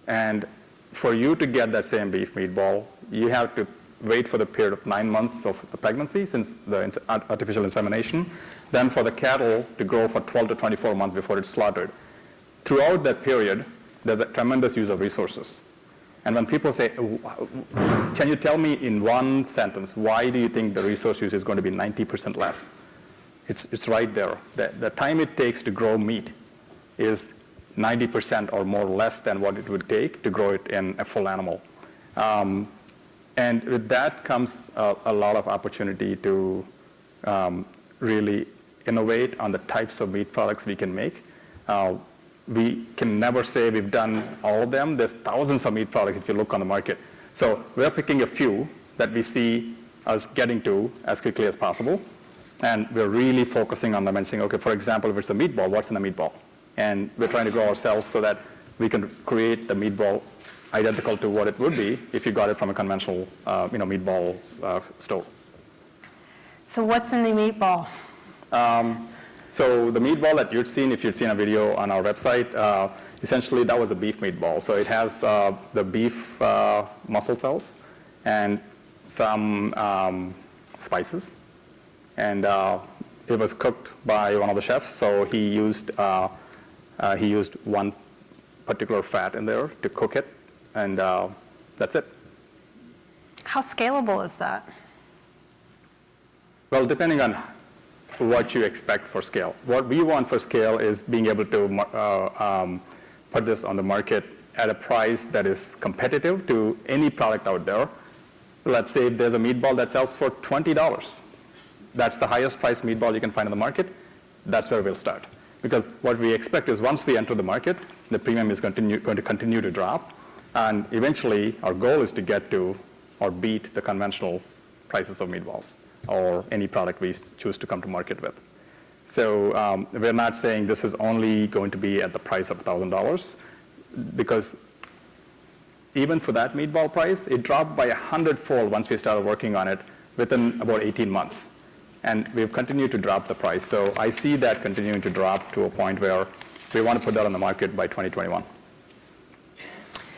Speaker 5: And for you to get that same beef meatball, you have to wait for the period of 9 months of the pregnancy since the artificial insemination, then for the cattle to grow for 12 to 24 months before it's slaughtered. Throughout that period, there's a tremendous use of resources. And when people say, can you tell me in one sentence, why do you think the resource use is going to be 90% less? It's right there. The time it takes to grow meat is 90% or more less than what it would take to grow it in a full animal. And with that comes a lot of opportunity to really innovate on the types of meat products we can make. We can never say we've done all of them. There's thousands of meat products if you look on the market. So we're picking a few that we see us getting to as quickly as possible. And we're really focusing on them and saying, okay, for example, if it's a meatball, what's in a meatball? And we're trying to grow ourselves so that we can create the meatball identical to what it would be if you got it from a conventional meatball store.
Speaker 2: So what's in the meatball?
Speaker 5: So the meatball that you'd seen, if you'd seen a video on our website, essentially that was a beef meatball. So it has the beef muscle cells and some spices. And it was cooked by one of the chefs. So he used one particular fat in there to cook it. And that's it.
Speaker 2: How scalable is that?
Speaker 5: Well, depending on what you expect for scale. What we want for scale is being able to put this on the market at a price that is competitive to any product out there. Let's say if there's a meatball that sells for $20. That's the highest priced meatball you can find in the market. That's where we'll start. Because what we expect is once we enter the market, the premium is going to continue to drop. And eventually, our goal is to get to or beat the conventional prices of meatballs or any product we choose to come to market with. So we're not saying this is only going to be at the price of $1,000, because even for that meatball price, it dropped by 100-fold once we started working on it within about 18 months. And we've continued to drop the price. So I see that continuing to drop to a point where we want to put that on the market by 2021.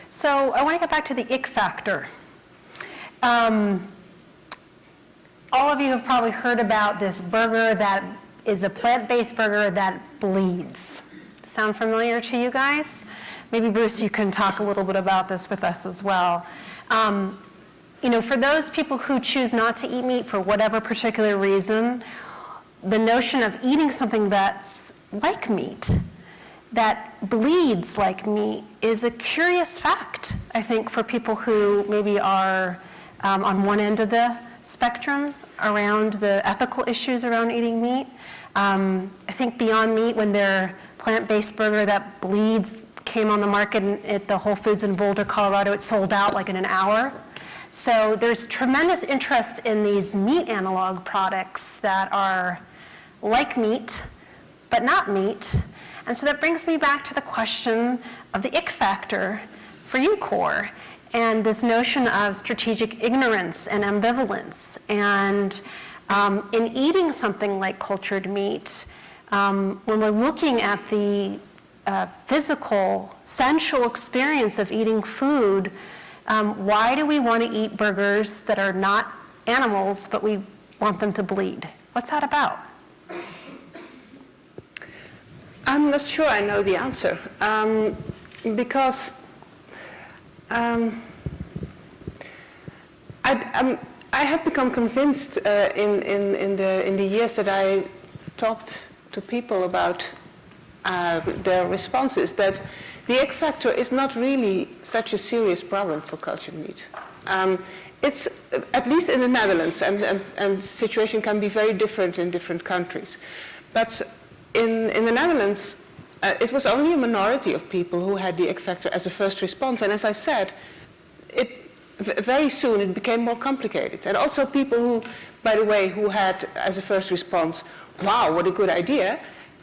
Speaker 2: So I want to get back to the ick factor. All of you have probably heard about this burger that is a plant-based burger that bleeds. Sound familiar to you guys? Maybe Bruce, you can talk a little bit about this with us as well. For those people who choose not to eat meat for whatever particular reason, the notion of eating something that's like meat, that bleeds like meat, is a curious fact, I think, for people who maybe are on one end of the spectrum around the ethical issues around eating meat. I think Beyond Meat, when their plant-based burger that bleeds came on the market at the Whole Foods in Boulder, Colorado, it sold out like in an hour. So there's tremendous interest in these meat analog products that are like meat, but not meat. And so that brings me back to the question of the ick factor for you, Core, and this notion of strategic ignorance and ambivalence. And in eating something like cultured meat, when we're looking at the physical, sensual experience of eating food, why do we want to eat burgers that are not animals, but we want them to bleed? What's that about?
Speaker 4: I'm not sure I know the answer, because I have become convinced in the years that I talked to people about their responses that the ick factor is not really such a serious problem for cultured meat. It's, at least in the Netherlands, and the situation can be very different in different countries. But in the Netherlands, it was only a minority of people who had the ick factor as a first response. And as I said, very soon it became more complicated. And also people who, by the way, who had as a first response, wow, what a good idea,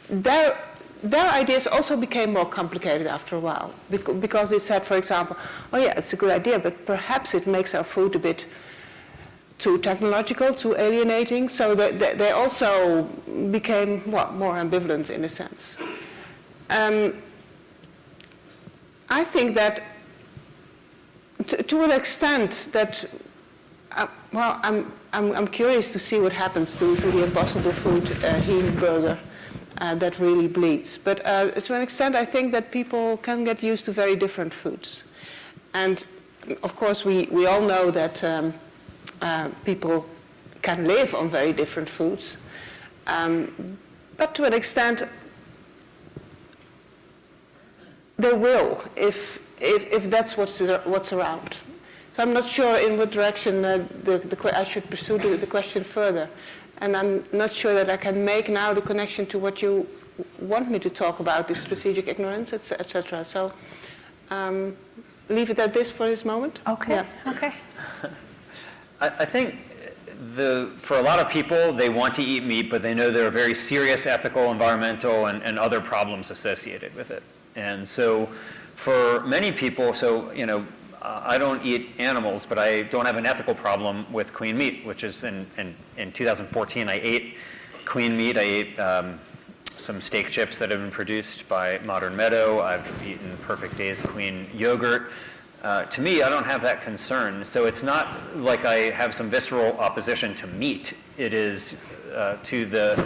Speaker 4: their ideas also became more complicated after a while. Because they said, for example, oh yeah, it's a good idea, but perhaps it makes our food a bit too technological, too alienating, so that they also became more ambivalent in a sense. I think that to an extent that, I'm curious to see what happens to the Impossible Food Heel burger that really bleeds. But to an extent, I think that people can get used to very different foods. And of course, we all know that people can live on very different foods. But to an extent, they will, if that's what's around. So I'm not sure in what direction I should pursue the question further. And I'm not sure that I can make now the connection to what you want me to talk about, this strategic ignorance, etc. So leave it at this for this moment.
Speaker 2: Okay.
Speaker 4: Yeah.
Speaker 2: Okay.
Speaker 3: I think for a lot of people, they want to eat meat, but they know there are very serious ethical, environmental, and other problems associated with it. And so for many people, I don't eat animals, but I don't have an ethical problem with clean meat, which is in 2014, I ate clean meat. I ate some steak chips that have been produced by Modern Meadow. I've eaten Perfect Days clean yogurt. To me, I don't have that concern. So it's not like I have some visceral opposition to meat. It is to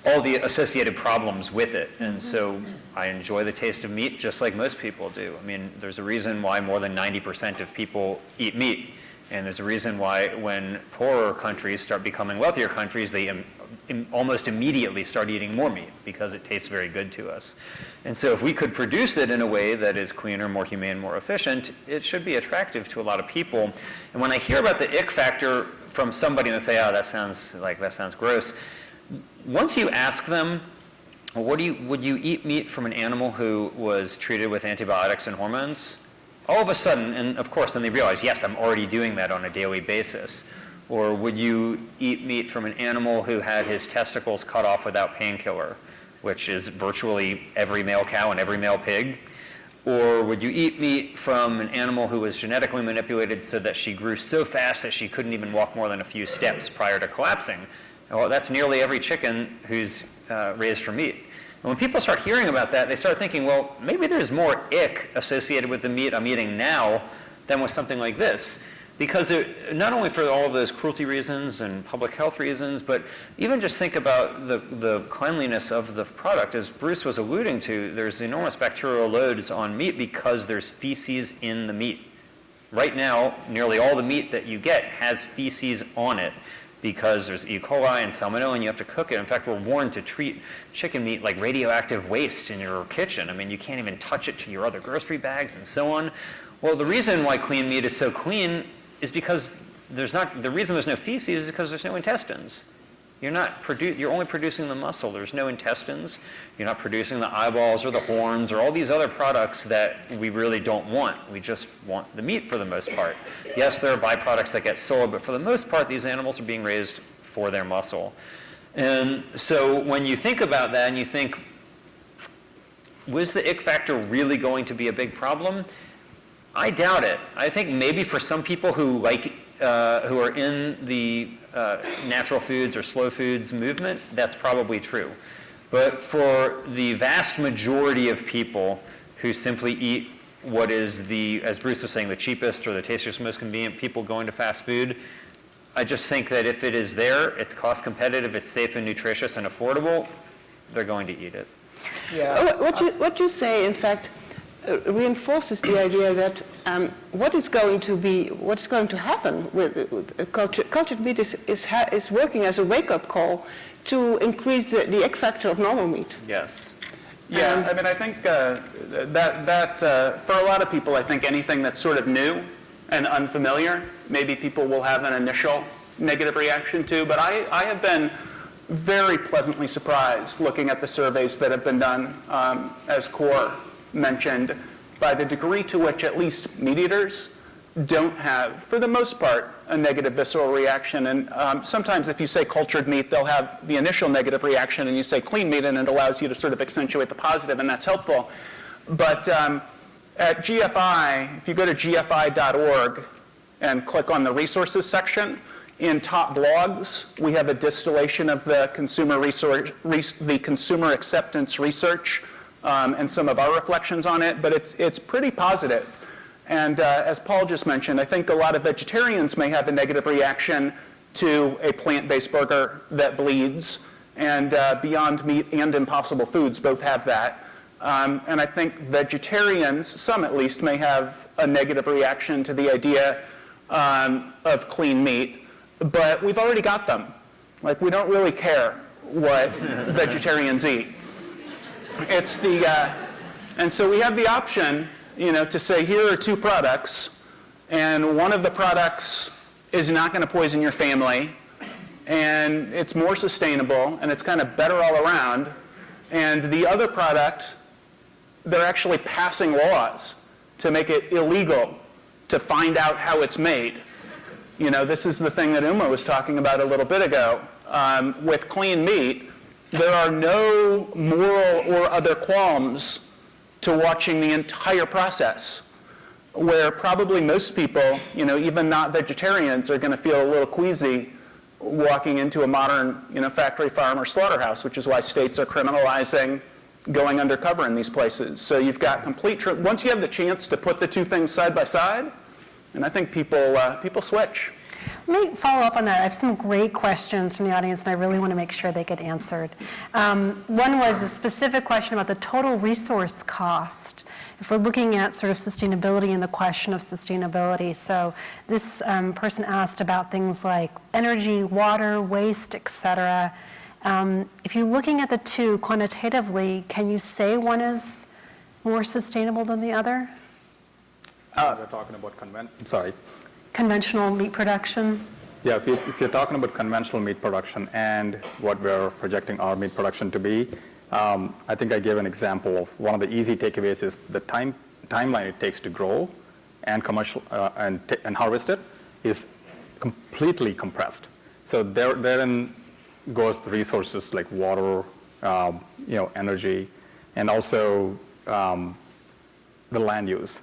Speaker 3: all the associated problems with it. And so I enjoy the taste of meat just like most people do. I mean, there's a reason why more than 90% of people eat meat. And there's a reason why when poorer countries start becoming wealthier countries, they almost immediately start eating more meat because it tastes very good to us. And so if we could produce it in a way that is cleaner, more humane, more efficient, it should be attractive to a lot of people. And when I hear about the ick factor from somebody and they say, oh, that sounds gross, once you ask them, well, would you eat meat from an animal who was treated with antibiotics and hormones? All of a sudden, and of course then they realize, yes, I'm already doing that on a daily basis. Or would you eat meat from an animal who had his testicles cut off without painkiller, which is virtually every male cow and every male pig? Or would you eat meat from an animal who was genetically manipulated so that she grew so fast that she couldn't even walk more than a few steps prior to collapsing? Well, that's nearly every chicken who's raised from meat. And when people start hearing about that, they start thinking, well, maybe there's more ick associated with the meat I'm eating now than with something like this. Because not only for all of those cruelty reasons and public health reasons, but even just think about the cleanliness of the product. As Bruce was alluding to, there's enormous bacterial loads on meat because there's feces in the meat. Right now, nearly all the meat that you get has feces on it because there's E. coli and salmonella and you have to cook it. In fact, we're warned to treat chicken meat like radioactive waste in your kitchen. I mean, you can't even touch it to your other grocery bags and so on. Well, the reason why clean meat is so clean is because the reason there's no feces is because there's no intestines. You're only producing the muscle. There's no intestines. You're not producing the eyeballs or the horns or all these other products that we really don't want. We just want the meat for the most part. Yes, there are byproducts that get sold, but for the most part, these animals are being raised for their muscle. And so when you think about that and you think, was the ick factor really going to be a big problem? I doubt it. I think maybe for some people who are in the natural foods or slow foods movement, that's probably true. But for the vast majority of people who simply eat what is as Bruce was saying, the cheapest or the tastiest, most convenient, people going to fast food, I just think that if it is there, it's cost competitive, it's safe and nutritious and affordable, they're going to eat it.
Speaker 4: Yeah. What you say, in fact, reinforces the idea that what's going to happen with cultured meat is working as a wake-up call to increase the ick factor of normal meat.
Speaker 3: Yes.
Speaker 6: Yeah, I mean, I think that for a lot of people, I think anything that's sort of new and unfamiliar, maybe people will have an initial negative reaction to, but I have been very pleasantly surprised looking at the surveys that have been done, as Core mentioned, by the degree to which at least meat eaters don't have, for the most part, a negative visceral reaction. And sometimes if you say cultured meat, they'll have the initial negative reaction, and you say clean meat, and it allows you to sort of accentuate the positive, and that's helpful. But at GFI, if you go to gfi.org and click on the resources section, in top blogs, we have a distillation of the consumer acceptance research and some of our reflections on it, but it's pretty positive. And as Paul just mentioned, I think a lot of vegetarians may have a negative reaction to a plant-based burger that bleeds, and Beyond Meat and Impossible Foods both have that. And I think vegetarians, some at least, may have a negative reaction to the idea of clean meat, but we've already got them. Like, we don't really care what vegetarians eat. And so we have the option, to say, here are two products, and one of the products is not going to poison your family, and it's more sustainable, and it's kind of better all around, and the other product, they're actually passing laws to make it illegal to find out how it's made. This is the thing that Uma was talking about a little bit ago. With clean meat, there are no moral or other qualms to watching the entire process, where probably most people, even not vegetarians, are going to feel a little queasy walking into a modern, factory farm or slaughterhouse, which is why states are criminalizing going undercover in these places. So you've got once you have the chance to put the two things side by side, and I think people switch.
Speaker 2: Let me follow up on that. I have some great questions from the audience, and I really want to make sure they get answered. One was a specific question about the total resource cost. If we're looking at sort of sustainability and the question of sustainability, so this person asked about things like energy, water, waste, et cetera. If you're looking at the two quantitatively, can you say one is more sustainable than the other?
Speaker 5: We're talking about
Speaker 2: Conventional meat production?
Speaker 5: Yeah, if you're talking about conventional meat production and what we're projecting our meat production to be, I think I gave an example of one of the easy takeaways is the timeline it takes to grow and commercial and harvest it is completely compressed. So therein goes the resources like water, energy, and also the land use.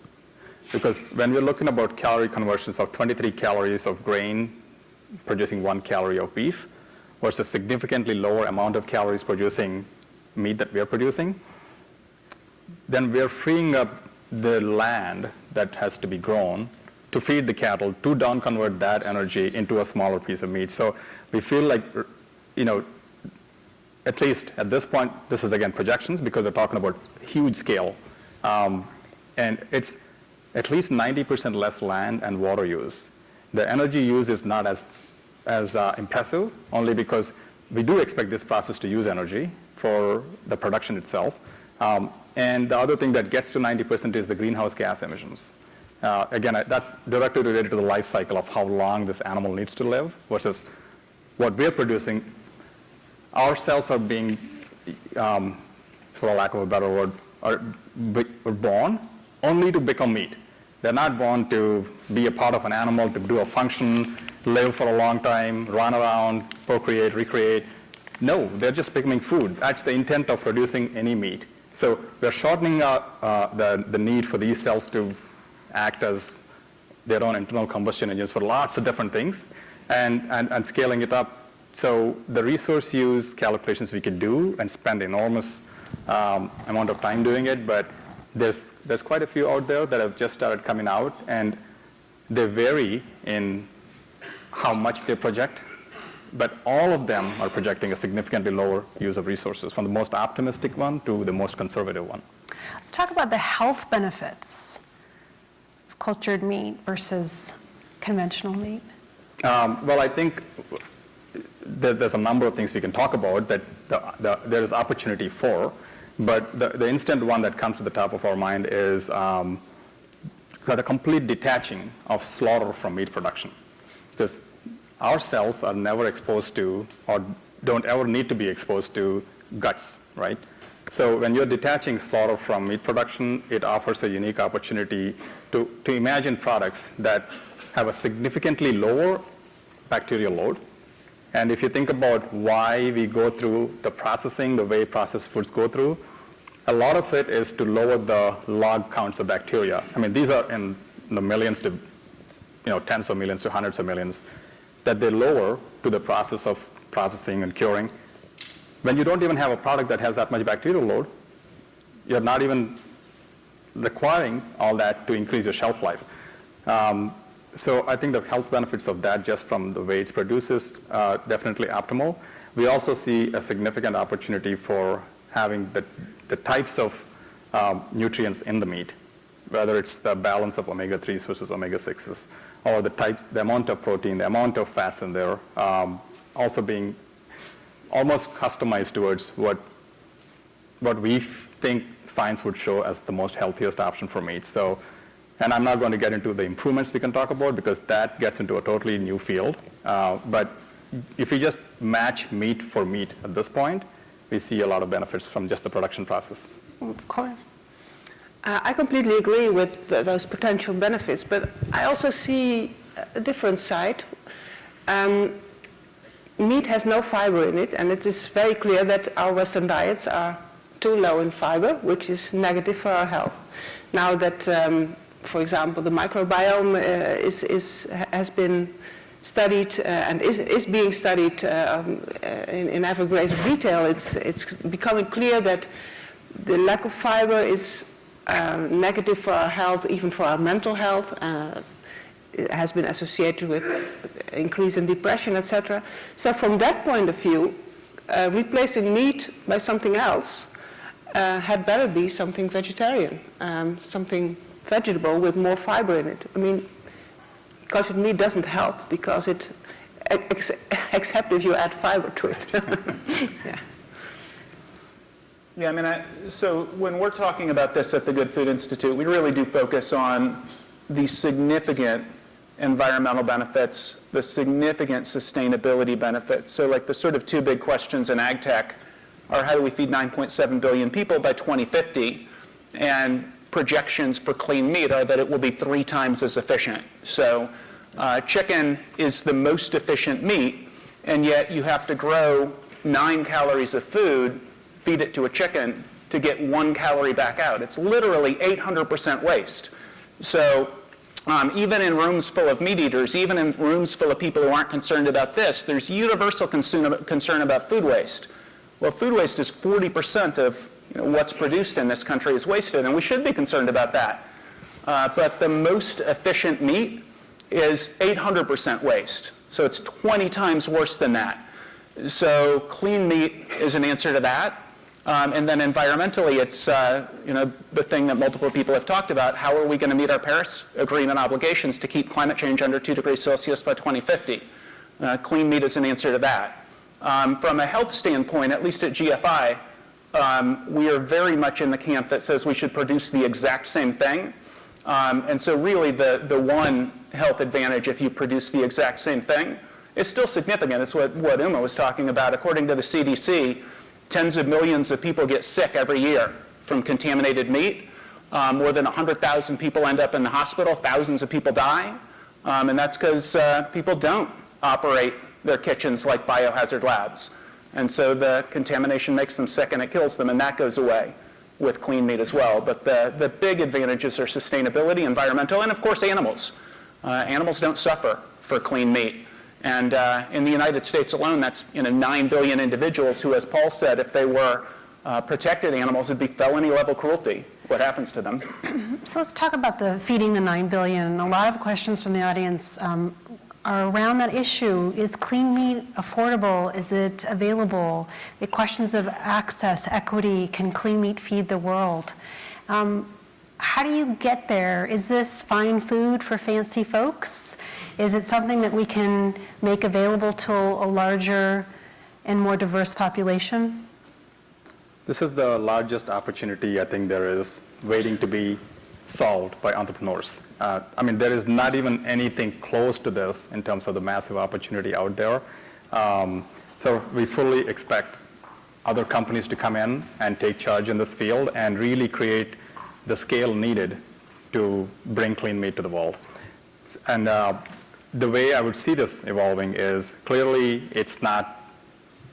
Speaker 5: Because when we're looking about calorie conversions of 23 calories of grain producing 1 calorie of beef versus significantly lower amount of calories producing meat that we're producing, then we're freeing up the land that has to be grown to feed the cattle to down convert that energy into a smaller piece of meat. So we feel like, at least at this point, this is again projections because we're talking about huge scale. And it's at least 90% less land and water use. The energy use is not as impressive, only because we do expect this process to use energy for the production itself. And the other thing that gets to 90% is the greenhouse gas emissions. Again, that's directly related to the life cycle of how long this animal needs to live versus what we're producing. Our cells are being, for a lack of a better word, are born only to become meat. They're not born to be a part of an animal, to do a function, live for a long time, run around, procreate, recreate. No, they're just becoming food. That's the intent of producing any meat. So we're shortening the need for these cells to act as their own internal combustion engines for lots of different things and scaling it up. So the resource use calculations we could do and spend enormous amount of time doing it, but there's quite a few out there that have just started coming out, and they vary in how much they project, but all of them are projecting a significantly lower use of resources, from the most optimistic one to the most conservative one.
Speaker 2: Let's talk about the health benefits of cultured meat versus conventional meat.
Speaker 5: Well, I think there's a number of things we can talk about that there is opportunity for. But the instant one that comes to the top of our mind is the complete detaching of slaughter from meat production. Because our cells are never exposed to, or don't ever need to be exposed to, guts, right? So when you're detaching slaughter from meat production, it offers a unique opportunity to imagine products that have a significantly lower bacterial load. And if you think about why we go through the processing, the way processed foods go through, a lot of it is to lower the log counts of bacteria. I mean, these are in the millions to, tens of millions to hundreds of millions that they lower to the process of processing and curing. When you don't even have a product that has that much bacterial load, you're not even requiring all that to increase your shelf life. So I think the health benefits of that, just from the way it's produced, is definitely optimal. We also see a significant opportunity for having the types of nutrients in the meat, whether it's the balance of omega-3s versus omega-6s, or the amount of protein, the amount of fats in there, also being almost customized towards what we think science would show as the most healthiest option for meat. So, and I'm not going to get into the improvements we can talk about because that gets into a totally new field. But if we just match meat for meat at this point, we see a lot of benefits from just the production process.
Speaker 2: Of course.
Speaker 4: I completely agree with those potential benefits, but I also see a different side. Meat has no fiber in it, and it is very clear that our Western diets are too low in fiber, which is negative for our health. Now that, for example, the microbiome has been studied and is being studied in ever greater detail, it's becoming clear that the lack of fiber is negative for our health, even for our mental health. It has been associated with increase in depression, etc. So from that point of view, replacing meat by something else had better be something vegetarian, something vegetable with more fiber in it. I mean, cultured meat doesn't help because it, except if you add fiber to it. Yeah.
Speaker 6: Yeah, I mean, so when we're talking about this at the Good Food Institute, we really do focus on the significant environmental benefits, the significant sustainability benefits. So like the sort of two big questions in ag tech are how do we feed 9.7 billion people by 2050? And projections for clean meat are that it will be 3 times as efficient. So chicken is the most efficient meat, and yet you have to grow 9 calories of food, feed it to a chicken to get 1 calorie back out. It's literally 800% waste. So even in rooms full of meat eaters, even in rooms full of people who aren't concerned about this, there's universal concern about food waste. Well, food waste is 40% of what's produced in this country is wasted, and we should be concerned about that. But the most efficient meat is 800% waste. So it's 20 times worse than that. So clean meat is an answer to that. And then environmentally, it's the thing that multiple people have talked about. How are we going to meet our Paris Agreement obligations to keep climate change under 2 degrees Celsius by 2050? Clean meat is an answer to that. From a health standpoint, at least at GFI, we are very much in the camp that says we should produce the exact same thing. And so really the one health advantage if you produce the exact same thing is still significant. It's what Uma was talking about. According to the CDC, tens of millions of people get sick every year from contaminated meat. More than 100,000 people end up in the hospital. Thousands of people die. And that's because people don't operate their kitchens like biohazard labs. And so the contamination makes them sick and it kills them, and that goes away with clean meat as well. But the big advantages are sustainability, environmental, and of course animals. Animals don't suffer for clean meat. And in the United States alone, that's 9 billion individuals who, as Paul said, if they were protected animals, it'd be felony level cruelty, what happens to them.
Speaker 2: So let's talk about the feeding the 9 billion. A lot of questions from the audience are around that issue. Is clean meat affordable? Is it available? The questions of access, equity, can clean meat feed the world? How do you get there? Is this fine food for fancy folks? Is it something that we can make available to a larger and more diverse population?
Speaker 5: This is the largest opportunity I think there is waiting to be solved by entrepreneurs. I mean, there is not even anything close to this in terms of the massive opportunity out there. So we fully expect other companies to come in and take charge in this field and really create the scale needed to bring clean meat to the world. And the way I would see this evolving is clearly it's not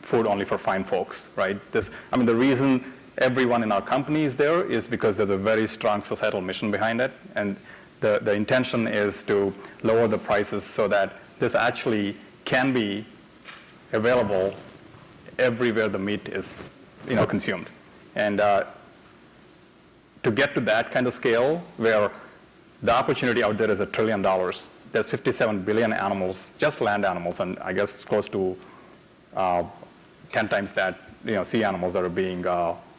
Speaker 5: food only for fine folks, right? The reason everyone in our company is there is because there's a very strong societal mission behind it, and the intention is to lower the prices so that this actually can be available everywhere the meat is consumed. And to get to that kind of scale where the opportunity out there is $1 trillion, there's 57 billion animals, just land animals, and I guess close to 10 times that, sea animals that are being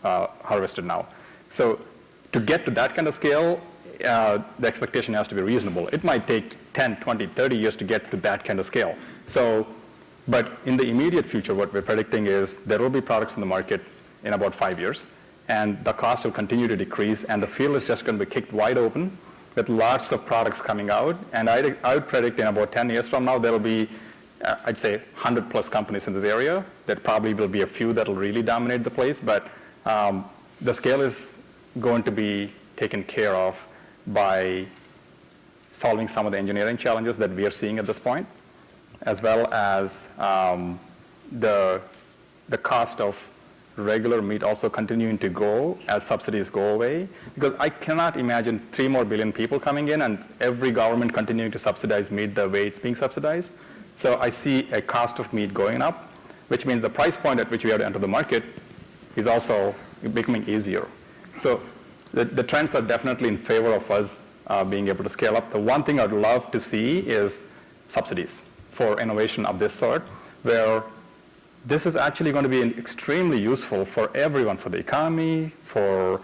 Speaker 5: harvested now. So to get to that kind of scale, the expectation has to be reasonable. It might take 10, 20, 30 years to get to that kind of scale. So, but in the immediate future, what we're predicting is there will be products in the market in about 5 years, and the cost will continue to decrease, and the field is just going to be kicked wide open with lots of products coming out. And I would predict in about 10 years from now, there will be, I'd say, 100 plus companies in this area. There probably will be a few that will really dominate the place, but the scale is going to be taken care of by solving some of the engineering challenges that we are seeing at this point, as well as the cost of regular meat also continuing to go as subsidies go away. Because I cannot imagine 3 more billion people coming in and every government continuing to subsidize meat the way it's being subsidized. So I see a cost of meat going up, which means the price point at which we have to enter the market is also becoming easier. So the trends are definitely in favor of us being able to scale up. The one thing I'd love to see is subsidies for innovation of this sort, where this is actually going to be extremely useful for everyone, for the economy, for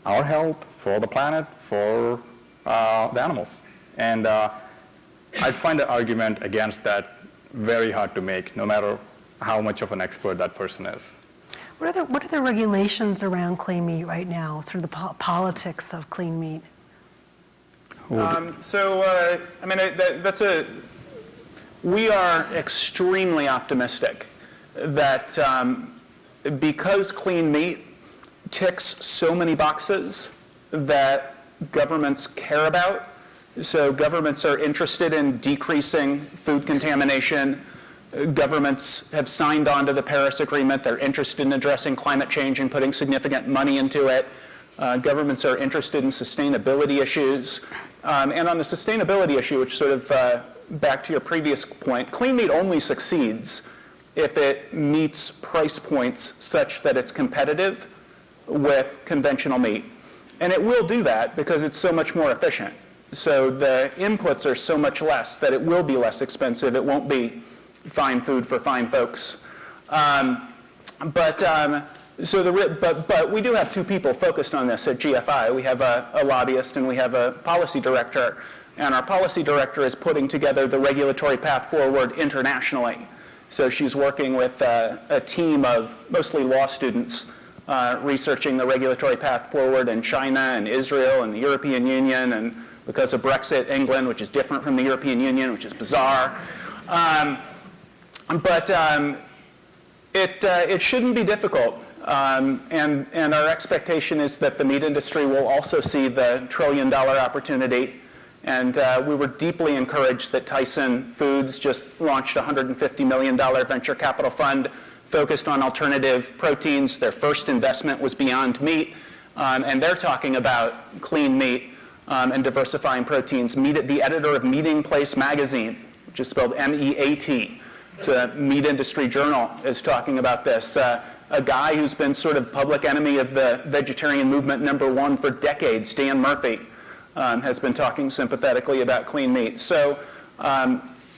Speaker 5: our health, for the planet, for the animals. And I'd find an argument against that very hard to make, no matter how much of an expert that person is.
Speaker 2: What are the regulations around clean meat right now, sort of the politics of clean meat?
Speaker 6: We are extremely optimistic that because clean meat ticks so many boxes that governments care about, so governments are interested in decreasing food contamination, governments have signed on to the Paris Agreement, they're interested in addressing climate change and putting significant money into it, governments are interested in sustainability issues, and on the sustainability issue, which sort of back to your previous point, clean meat only succeeds if it meets price points such that it's competitive with conventional meat. And it will do that because it's so much more efficient. So the inputs are so much less that it will be less expensive. It won't be fine food for fine folks. But we do have 2 people focused on this at GFI. We have a lobbyist and we have a policy director. And our policy director is putting together the regulatory path forward internationally. So she's working with a team of mostly law students researching the regulatory path forward in China and Israel and the European Union, and because of Brexit, England, which is different from the European Union, which is bizarre. It shouldn't be difficult. And our expectation is that the meat industry will also see the $1 trillion opportunity. And we were deeply encouraged that Tyson Foods just launched a $150 million venture capital fund focused on alternative proteins. Their first investment was Beyond Meat, and they're talking about clean meat and diversifying proteins. The editor of Meeting Place magazine, which is spelled M-E-A-T, it's a meat industry journal, is talking about this. A guy who's been sort of public enemy of the vegetarian movement #1 for decades, Dan Murphy, has been talking sympathetically about clean meat. So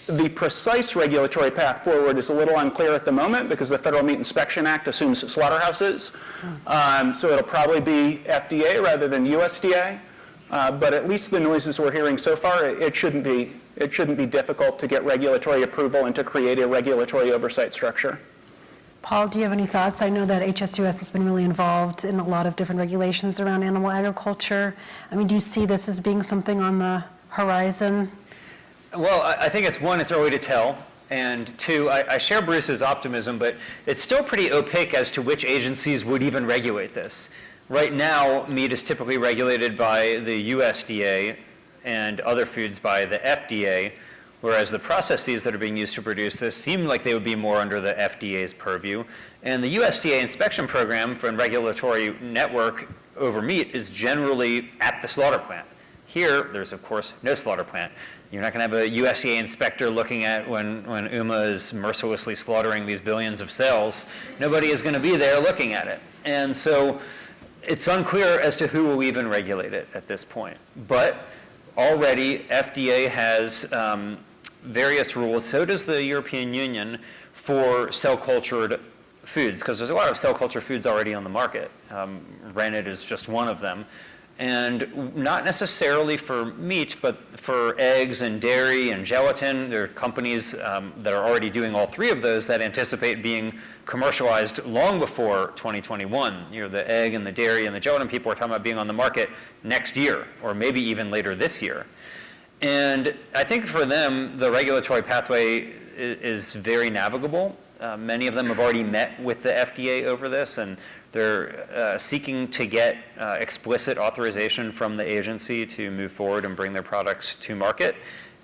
Speaker 6: the precise regulatory path forward is a little unclear at the moment because the Federal Meat Inspection Act assumes slaughterhouses. So it'll probably be FDA rather than USDA. But at least the noises we're hearing so far, it shouldn't be difficult to get regulatory approval and to create a regulatory oversight structure.
Speaker 2: Paul, do you have any thoughts? I know that HSUS has been really involved in a lot of different regulations around animal agriculture. I mean, do you see this as being something on the horizon?
Speaker 3: Well, I think it's early to tell, and 2, I share Bruce's optimism, but it's still pretty opaque as to which agencies would even regulate this. Right now, meat is typically regulated by the USDA and other foods by the FDA, whereas the processes that are being used to produce this seem like they would be more under the FDA's purview. And the USDA inspection program for a regulatory network over meat is generally at the slaughter plant. Here, there's of course no slaughter plant. You're not going to have a USDA inspector looking at when UMA is mercilessly slaughtering these billions of cells. Nobody is going to be there looking at it. And so it's unclear as to who will even regulate it at this point. But already FDA has various rules, so does the European Union, for cell-cultured foods, because there's a lot of cell-cultured foods already on the market. Rennet is just one of them. And not necessarily for meat, but for eggs and dairy and gelatin. There are companies that are already doing all three of those that anticipate being commercialized long before 2021. You know, the egg and the dairy and the gelatin people are talking about being on the market next year, or maybe even later this year. And I think for them, the regulatory pathway is very navigable. Many of them have already met with the FDA over this, and they're seeking to get explicit authorization from the agency to move forward and bring their products to market.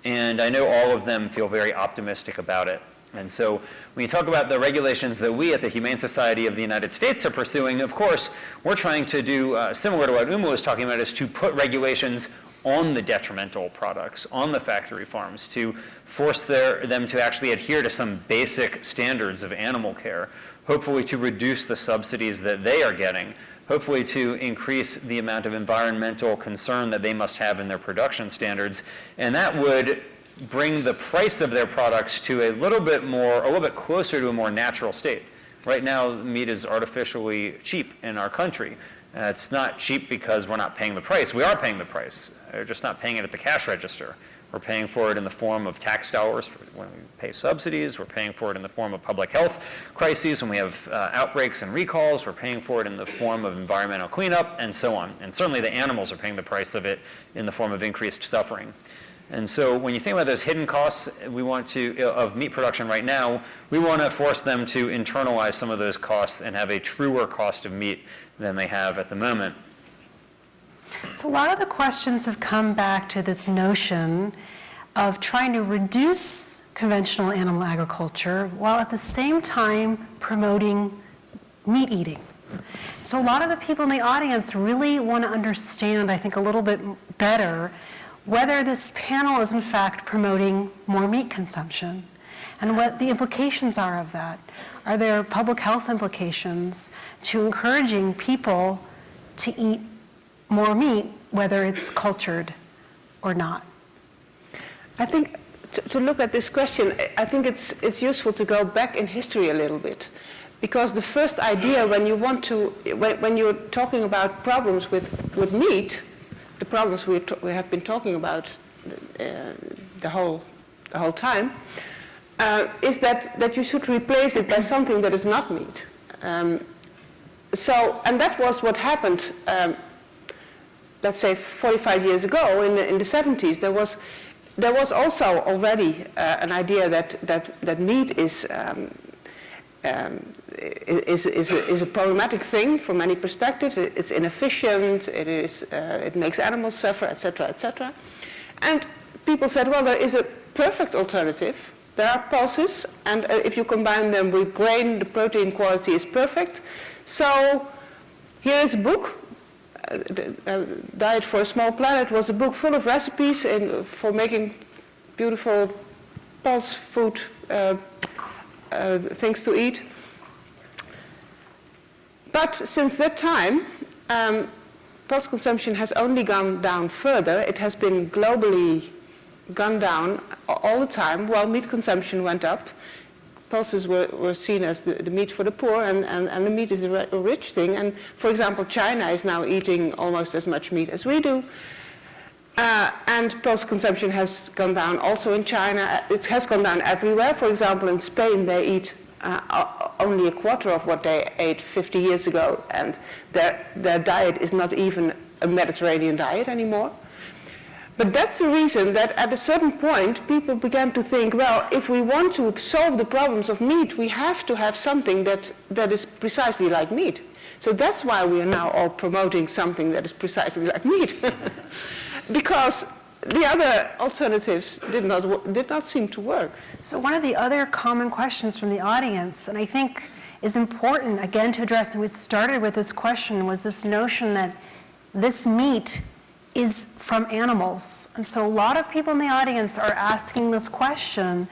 Speaker 3: And I know all of them feel very optimistic about it. And so when you talk about the regulations that we at the Humane Society of the United States are pursuing, of course, we're trying to do similar to what Uma was talking about, is to put regulations on the detrimental products, on the factory farms, to force them to actually adhere to some basic standards of animal care, hopefully to reduce the subsidies that they are getting, hopefully to increase the amount of environmental concern that they must have in their production standards. And that would bring the price of their products to a little bit closer to a more natural state. Right now, meat is artificially cheap in our country. It's not cheap because we're not paying the price. We are paying the price. We're just not paying it at the cash register. We're paying for it in the form of tax dollars when we pay subsidies. We're paying for it in the form of public health crises when we have outbreaks and recalls. We're paying for it in the form of environmental cleanup, and so on. And certainly the animals are paying the price of it in the form of increased suffering. And so when you think about those hidden costs of meat production right now, we want to force them to internalize some of those costs and have a truer cost of meat than they have at the moment.
Speaker 2: So a lot of the questions have come back to this notion of trying to reduce conventional animal agriculture while at the same time promoting meat eating. So a lot of the people in the audience really want to understand, I think, a little bit better whether this panel is in fact promoting more meat consumption and what the implications are of that. Are there public health implications to encouraging people to eat more meat, whether it's cultured or not?
Speaker 4: I think to look at this question, I think it's useful to go back in history a little bit, because the first idea when you're talking about problems with meat, the problems we have been talking about the whole time, is that you should replace it by something that is not meat. And that was what happened. Let's say 45 years ago, in the 70s, there was also already an idea that meat is a problematic thing from many perspectives. It's inefficient. It makes animals suffer, etc., etc. And people said, well, there is a perfect alternative. There are pulses, and if you combine them with grain, the protein quality is perfect. So here is a book. Diet for a Small Planet was a book full of recipes for making beautiful pulse food things to eat. But since that time, pulse consumption has only gone down further. It has been globally gone down all the time, while meat consumption went up. Pulses were seen as the meat for the poor, and the meat is a rich thing. And for example, China is now eating almost as much meat as we do. And pulse consumption has gone down also in China. It has gone down everywhere. For example, in Spain, they eat only a quarter of what they ate 50 years ago, and their diet is not even a Mediterranean diet anymore. But that's the reason that at a certain point, people began to think, well, if we want to solve the problems of meat, we have to have something that is precisely like meat. So that's why we are now all promoting something that is precisely like meat. Because the other alternatives did not seem to work.
Speaker 2: So one of the other common questions from the audience, and I think is important, again, to address, and we started with this question, was this notion that this meat is from animals. And so a lot of people in the audience are asking this question.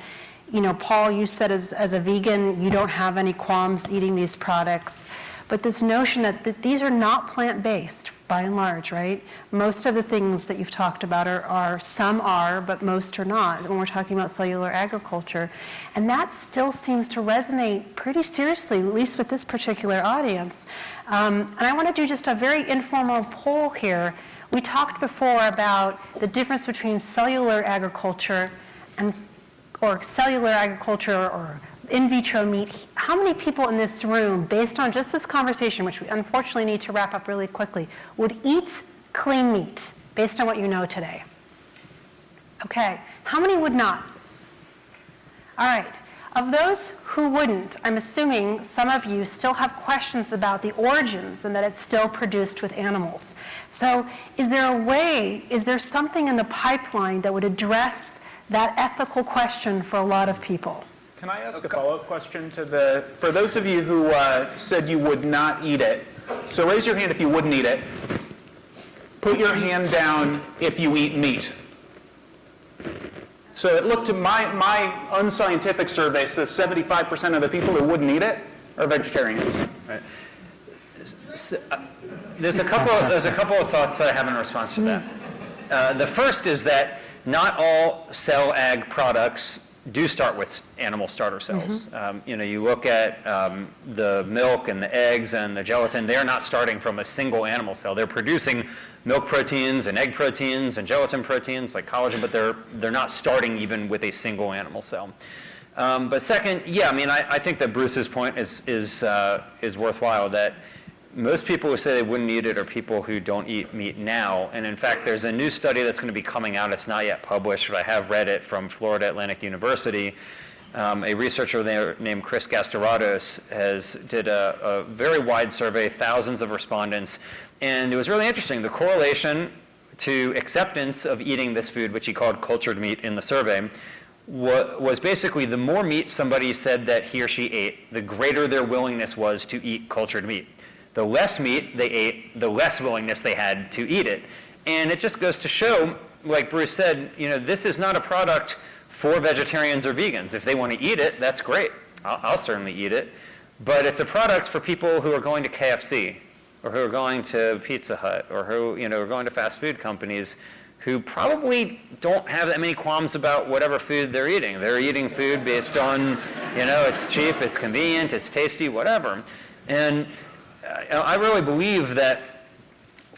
Speaker 2: You know, Paul, you said as a vegan, you don't have any qualms eating these products. But this notion that these are not plant-based. by and large, right? Most of the things that you've talked about are some are, but most are not when we're talking about cellular agriculture. And that still seems to resonate pretty seriously, at least with this particular audience. And I want to do just a very informal poll here. We talked before about the difference between cellular agriculture or cellular agriculture or in vitro meat. How many people in this room, based on just this conversation, which we unfortunately need to wrap up really quickly, would eat clean meat based on what you know today? Okay, how many would not? All right, of those who wouldn't, I'm assuming some of you still have questions about the origins and that it's still produced with animals. So is there a way, is there something in the pipeline that would address that ethical question for a lot of people?
Speaker 6: Can I ask a follow-up question to for those of you who said you would not eat it, so raise your hand if you wouldn't eat it. Put your hand down if you eat meat. So it looked to my unscientific survey says 75% of the people who wouldn't eat it are vegetarians.
Speaker 3: Right. So, there's a couple of thoughts that I have in response to that. The first is that not all cell ag products do start with animal starter cells. You look at the milk and the eggs and the gelatin, they're not starting from a single animal cell. They're producing milk proteins and egg proteins and gelatin proteins like collagen, but they're not starting even with a single animal cell. But second, I think that Bruce's point is worthwhile, that most people who say they wouldn't eat it are people who don't eat meat now. And in fact, there's a new study that's going to be coming out. It's not yet published, but I have read it, from Florida Atlantic University. A researcher there named Chris Gastorados did a very wide survey, thousands of respondents. And it was really interesting. The correlation to acceptance of eating this food, which he called cultured meat in the survey, was basically the more meat somebody said that he or she ate, the greater their willingness was to eat cultured meat. The less meat they ate, the less willingness they had to eat it. And it just goes to show, like Bruce said, this is not a product for vegetarians or vegans. If they want to eat it, that's great. I'll certainly eat it. But it's a product for people who are going to KFC, or who are going to Pizza Hut, or who are going to fast food companies, who probably don't have that many qualms about whatever food they're eating. They're eating food based on, it's cheap, it's convenient, it's tasty, whatever. And I really believe that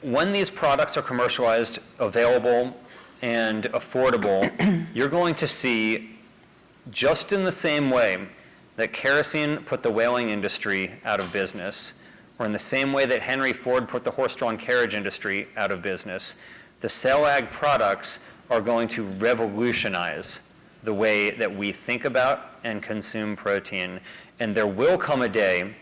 Speaker 3: when these products are commercialized, available, and affordable, you're going to see, just in the same way that kerosene put the whaling industry out of business, or in the same way that Henry Ford put the horse-drawn carriage industry out of business, the cell ag products are going to revolutionize the way that we think about and consume protein. And there will come a day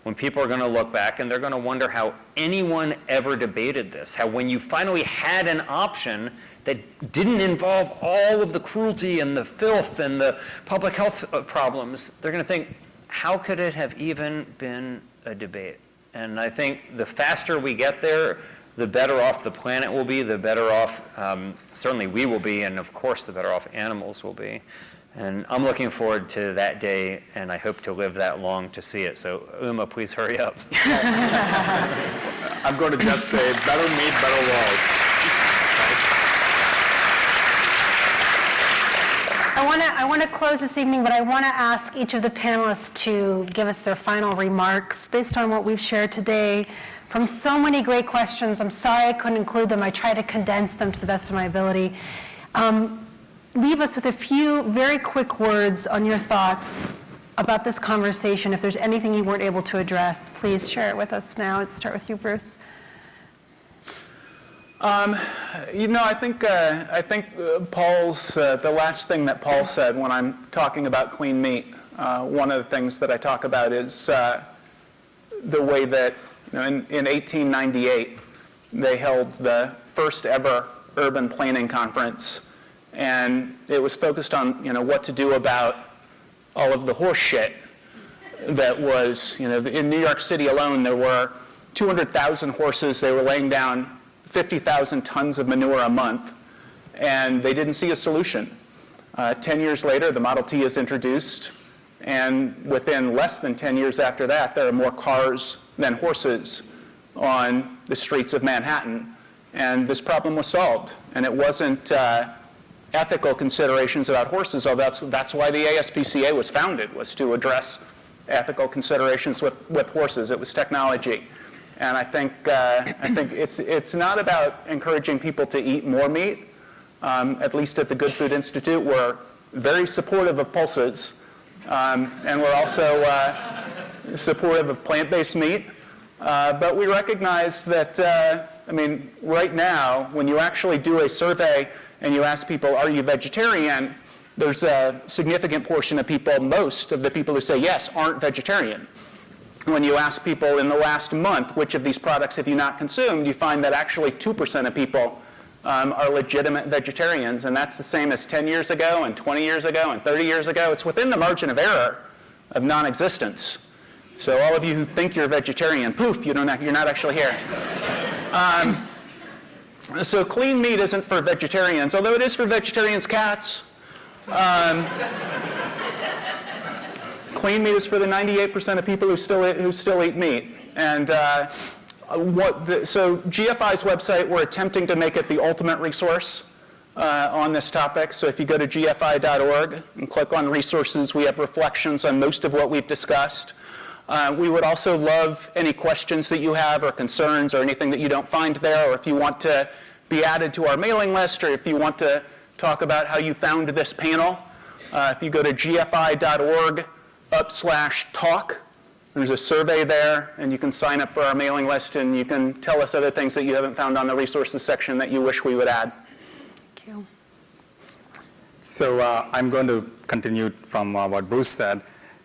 Speaker 3: when people are going to look back and they're going to wonder how anyone ever debated this, how when you finally had an option that didn't involve all of the cruelty and the filth and the public health problems, they're going to think, how could it have even been a debate? And I think the faster we get there, the better off the planet will be, the better off certainly we will be, and of course the better off animals will be. And I'm looking forward to that day, and I hope to live that long to see it. So, Uma, please hurry up.
Speaker 5: I'm going to just say, better meat, better world.
Speaker 2: I want to close this evening, but I want to ask each of the panelists to give us their final remarks based on what we've shared today. From so many great questions, I'm sorry I couldn't include them. I tried to condense them to the best of my ability. Leave us with a few very quick words on your thoughts about this conversation. If there's anything you weren't able to address, please share it with us now. Let's start with you, Bruce.
Speaker 6: I think Paul's the last thing that Paul said when I'm talking about clean meat. One of the things that I talk about is the way that in 1898 they held the first ever urban planning conference. And it was focused on, what to do about all of the horse shit that was, in New York City alone, there were 200,000 horses. They were laying down 50,000 tons of manure a month, and they didn't see a solution. 10 years later, the Model T is introduced, and within less than 10 years after that, there are more cars than horses on the streets of Manhattan, and this problem was solved. And it wasn't ethical considerations about horses, although that's why the ASPCA was founded, was to address ethical considerations with horses. It was technology. And I think it's not about encouraging people to eat more meat. At least at the Good Food Institute, we're very supportive of pulses, and we're also supportive of plant-based meat. But we recognize that, right now, when you actually do a survey and you ask people, are you vegetarian, there's a significant portion of people, most of the people who say yes, aren't vegetarian. When you ask people in the last month, which of these products have you not consumed, you find that actually 2% of people are legitimate vegetarians, and that's the same as 10 years ago, and 20 years ago, and 30 years ago. It's within the margin of error of non-existence. So all of you who think you're a vegetarian, poof, you're not actually here. So clean meat isn't for vegetarians, although it is for vegetarians' cats. Clean meat is for the 98% of people who still eat meat. And so GFI's website, we're attempting to make it the ultimate resource on this topic. So if you go to gfi.org and click on resources, we have reflections on most of what we've discussed. We would also love any questions that you have or concerns or anything that you don't find there, or if you want to be added to our mailing list, or if you want to talk about how you found this panel. If you go to gfi.org/talk, there's a survey there, and you can sign up for our mailing list, and you can tell us other things that you haven't found on the resources section that you wish we would add.
Speaker 2: Thank you.
Speaker 5: So I'm going to continue from what Bruce said.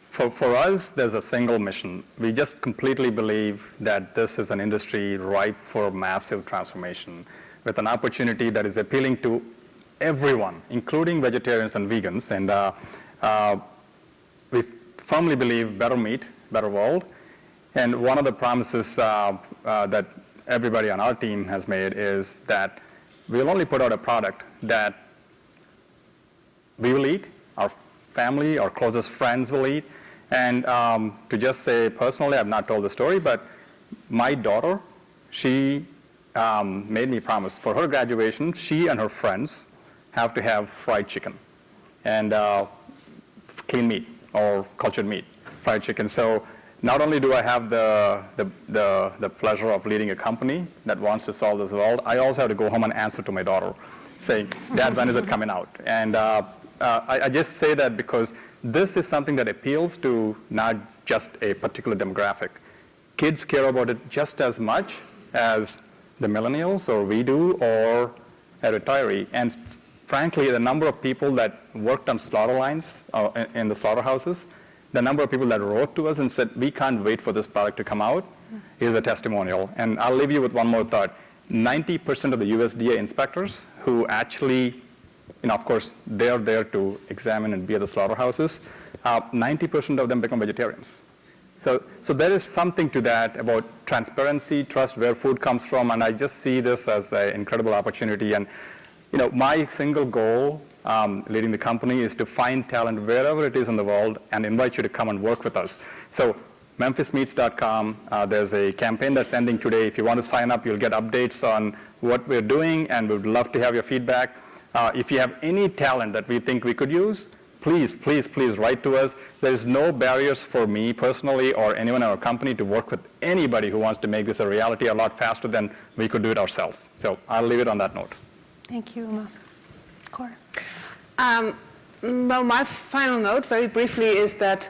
Speaker 5: For us, there's a single mission. We just completely believe that this is an industry ripe for massive transformation, with an opportunity that is appealing to everyone, including vegetarians and vegans. And we firmly believe better meat, better world. And one of the promises that everybody on our team has made is that we'll only put out a product that we will eat, our family, our closest friends will eat. And to just say personally, I've not told the story, but my daughter, she made me promise for her graduation, she and her friends have to have fried chicken and clean meat or cultured meat, fried chicken. So not only do I have the pleasure of leading a company that wants to solve this world, I also have to go home and answer to my daughter, saying, Dad, when is it coming out? And I just say that because this is something that appeals to not just a particular demographic. Kids care about it just as much as the millennials or we do, or a retiree. And frankly, the number of people that worked on slaughter lines in the slaughterhouses, the number of people that wrote to us and said, we can't wait for this product to come out, is a testimonial. And I'll leave you with one more thought. 90% of the USDA inspectors who actually, of course, they're there to examine and be at the slaughterhouses, 90% of them become vegetarians. So there is something to that about transparency, trust, where food comes from, and I just see this as an incredible opportunity. And my single goal leading the company is to find talent wherever it is in the world and invite you to come and work with us. So memphismeats.com, there's a campaign that's ending today. If you want to sign up, you'll get updates on what we're doing, and we'd love to have your feedback. If you have any talent that we think we could use, please, please, please write to us. There's no barriers for me personally or anyone in our company to work with anybody who wants to make this a reality a lot faster than we could do it ourselves. So I'll leave it on that note.
Speaker 2: Thank you, Uma. Cor?
Speaker 4: Well, my final note, very briefly, is that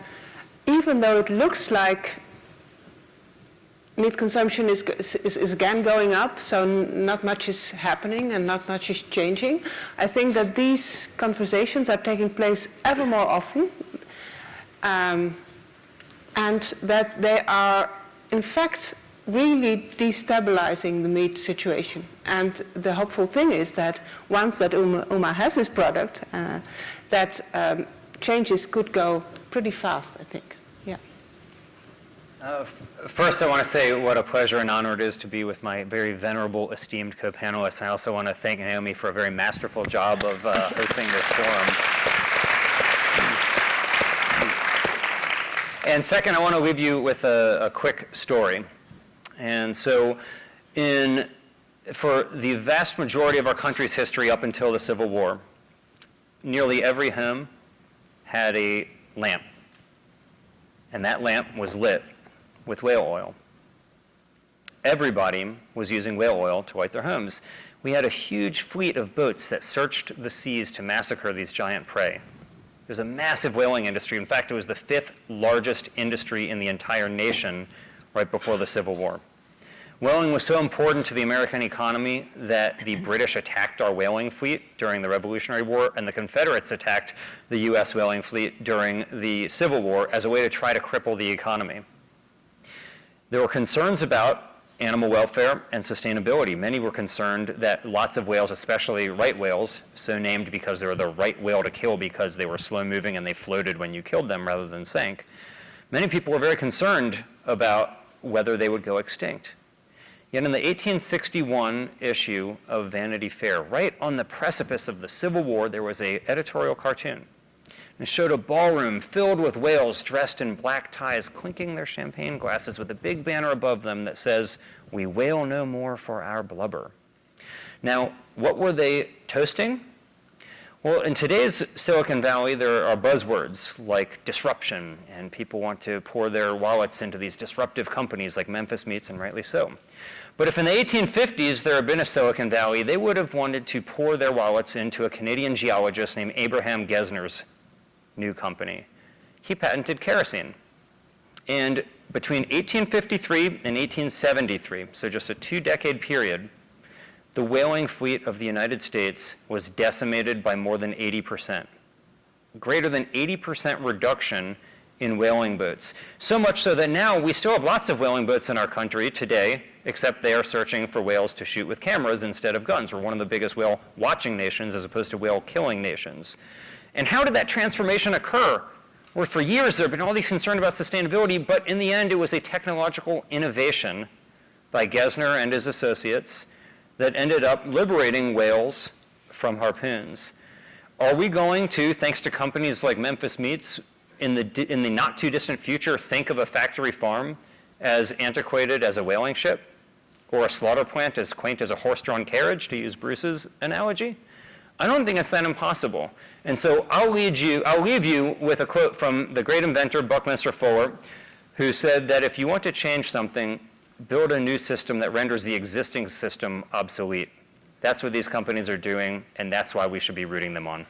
Speaker 4: even though it looks like meat consumption is again going up, so not much is happening and not much is changing, I think that these conversations are taking place ever more often, and that they are, in fact, really destabilizing the meat situation. And the hopeful thing is that once that Uma has this product, that changes could go pretty fast, I think. Yeah.
Speaker 3: First, I want to say what a pleasure and honor it is to be with my very venerable, esteemed co-panelists. I also want to thank Naomi for a very masterful job of hosting this forum. And second, I want to leave you with a quick story. And so for the vast majority of our country's history up until the Civil War, nearly every home had a lamp. And that lamp was lit with whale oil. Everybody was using whale oil to light their homes. We had a huge fleet of boats that searched the seas to massacre these giant prey. There's a massive whaling industry. In fact, it was the 5th largest industry in the entire nation right before the Civil War. Whaling was so important to the American economy that the British attacked our whaling fleet during the Revolutionary War, and the Confederates attacked the US whaling fleet during the Civil War as a way to try to cripple the economy. There were concerns about animal welfare and sustainability. Many were concerned that lots of whales, especially right whales, so named because they were the right whale to kill because they were slow moving and they floated when you killed them rather than sank. Many people were very concerned about whether they would go extinct. Yet in the 1861 issue of Vanity Fair, right on the precipice of the Civil War, there was an editorial cartoon. It showed a ballroom filled with whales dressed in black ties, clinking their champagne glasses with a big banner above them that says, "We wail no more for our blubber." Now, what were they toasting? Well, in today's Silicon Valley, there are buzzwords like disruption, and people want to pour their wallets into these disruptive companies like Memphis Meats, and rightly so. But if in the 1850s there had been a Silicon Valley, they would have wanted to pour their wallets into a Canadian geologist named Abraham Gesner's new company. He patented kerosene. And between 1853 and 1873, so just a 2-decade period, the whaling fleet of the United States was decimated by more than 80%. Greater than 80% reduction in whaling boats. So much so that now we still have lots of whaling boats in our country today, except they are searching for whales to shoot with cameras instead of guns. We're one of the biggest whale watching nations as opposed to whale killing nations. And how did that transformation occur? Well, for years there have been all these concerns about sustainability, but in the end it was a technological innovation by Gesner and his associates that ended up liberating whales from harpoons. Are we going to, thanks to companies like Memphis Meats, in the not too distant future, think of a factory farm as antiquated as a whaling ship, or a slaughter plant as quaint as a horse-drawn carriage, to use Bruce's analogy? I don't think it's that impossible. And so I'll leave you with a quote from the great inventor Buckminster Fuller, who said that if you want to change something, build a new system that renders the existing system obsolete. That's what these companies are doing, and that's why we should be rooting them on.